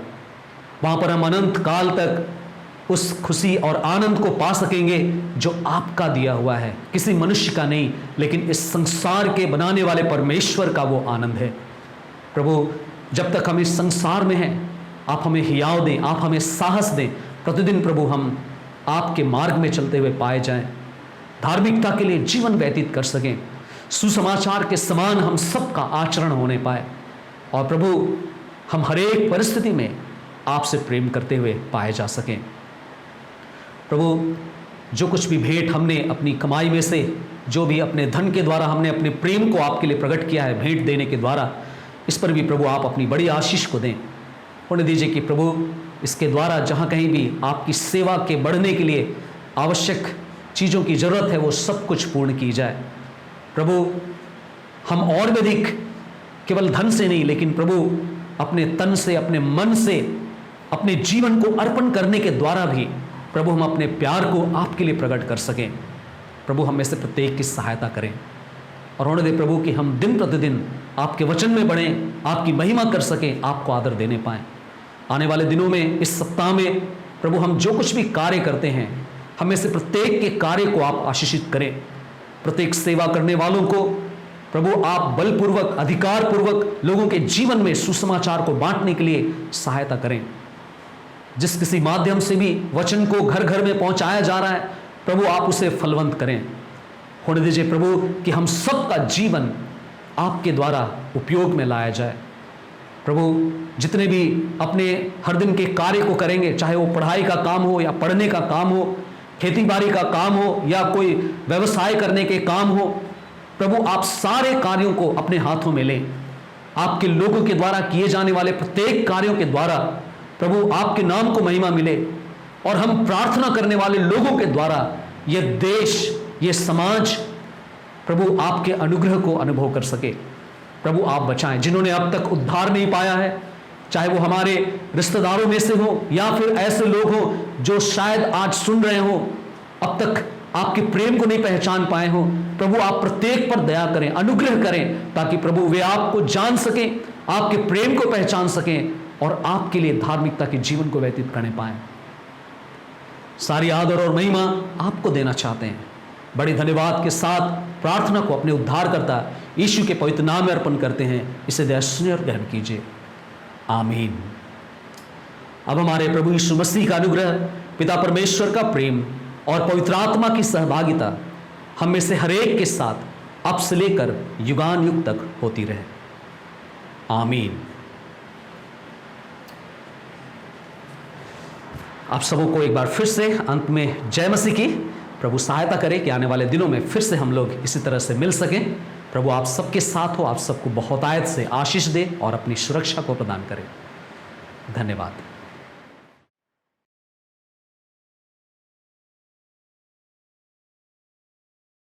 वहाँ पर हम अनंत काल तक उस खुशी और आनंद को पा सकेंगे जो आपका दिया हुआ है, किसी मनुष्य का नहीं, लेकिन इस संसार के बनाने वाले परमेश्वर का वो आनंद है। प्रभु, जब तक हम इस संसार में हैं, आप हमें हियाव दें, आप हमें साहस दें। प्रतिदिन प्रभु हम आपके मार्ग में चलते हुए पाए जाएं, धार्मिकता के लिए जीवन व्यतीत कर सकें, सुसमाचार के समान हम सबका आचरण होने पाए, और प्रभु हम हर एक परिस्थिति में आपसे प्रेम करते हुए पाए जा सकें। प्रभु, जो कुछ भी भेंट हमने अपनी कमाई में से, जो भी अपने धन के द्वारा हमने अपने प्रेम को आपके लिए प्रकट किया है भेंट देने के द्वारा, इस पर भी प्रभु आप अपनी बड़ी आशीष को दें। होने दीजिए कि प्रभु इसके द्वारा जहाँ कहीं भी आपकी सेवा के बढ़ने के लिए आवश्यक चीज़ों की ज़रूरत है वो सब कुछ पूर्ण की जाए। प्रभु, हम और भी अधिक केवल धन से नहीं, लेकिन प्रभु अपने तन से, अपने मन से, अपने जीवन को अर्पण करने के द्वारा भी प्रभु हम अपने प्यार को आपके लिए प्रकट कर सकें। प्रभु हम में से प्रत्येक की सहायता करें और होने दे प्रभु कि हम दिन प्रतिदिन आपके वचन में बढ़ें, आपकी महिमा कर सकें, आपको आदर देने पाएं। आने वाले दिनों में, इस सप्ताह में प्रभु हम जो कुछ भी कार्य करते हैं, हम में से प्रत्येक के कार्य को आप आशीषित करें। प्रत्येक सेवा करने वालों को प्रभु आप बलपूर्वक, अधिकारपूर्वक लोगों के जीवन में सुसमाचार को बांटने के लिए सहायता करें। जिस किसी माध्यम से भी वचन को घर घर में पहुंचाया जा रहा है, प्रभु आप उसे फलवंत करें। होने दीजिए प्रभु कि हम सबका जीवन आपके द्वारा उपयोग में लाया जाए। प्रभु जितने भी अपने हर दिन के कार्य को करेंगे, चाहे वो पढ़ाई का काम हो या पढ़ने का काम हो, खेती बाड़ी का काम हो या कोई व्यवसाय करने के काम हो, प्रभु आप सारे कार्यों को अपने हाथों में लें। आपके लोगों के द्वारा किए जाने वाले प्रत्येक कार्यों के द्वारा प्रभु आपके नाम को महिमा मिले और हम प्रार्थना करने वाले लोगों के द्वारा यह देश, ये समाज प्रभु आपके अनुग्रह को अनुभव कर सके। प्रभु आप बचाएं। जिन्होंने अब तक उद्धार नहीं पाया है, चाहे वो हमारे रिश्तेदारों में से हो या फिर ऐसे लोग हो जो शायद आज सुन रहे हो, अब तक आपके प्रेम को नहीं पहचान पाए हो, प्रभु आप प्रत्येक पर दया करें, अनुग्रह करें, ताकि प्रभु वे आपको जान सकें, आपके प्रेम को पहचान सकें और आपके लिए धार्मिकता के जीवन को व्यतीत करने पाएं। सारी आदर और महिमा आपको देना चाहते हैं। बड़े धन्यवाद के साथ प्रार्थना को अपने उद्धारकर्ता यीशु के पवित्र नाम में अर्पण करते हैं। इसे दया सुनिए और ग्रहण कीजिए। आमीन। अब हमारे प्रभु यीशु मसीह का अनुग्रह, पिता परमेश्वर का प्रेम और पवित्र आत्मा की सहभागिता हम में से हरेक के साथ अब से लेकर युगान युग तक होती रहे। आमीन। आप सबों को एक बार फिर से अंत में जय मसीह की। प्रभु सहायता करे कि आने वाले दिनों में फिर से हम लोग इसी तरह से मिल सकें। प्रभु आप सबके साथ हो, आप सबको बहुतायत से आशीष दे और अपनी सुरक्षा को प्रदान करे। धन्यवाद।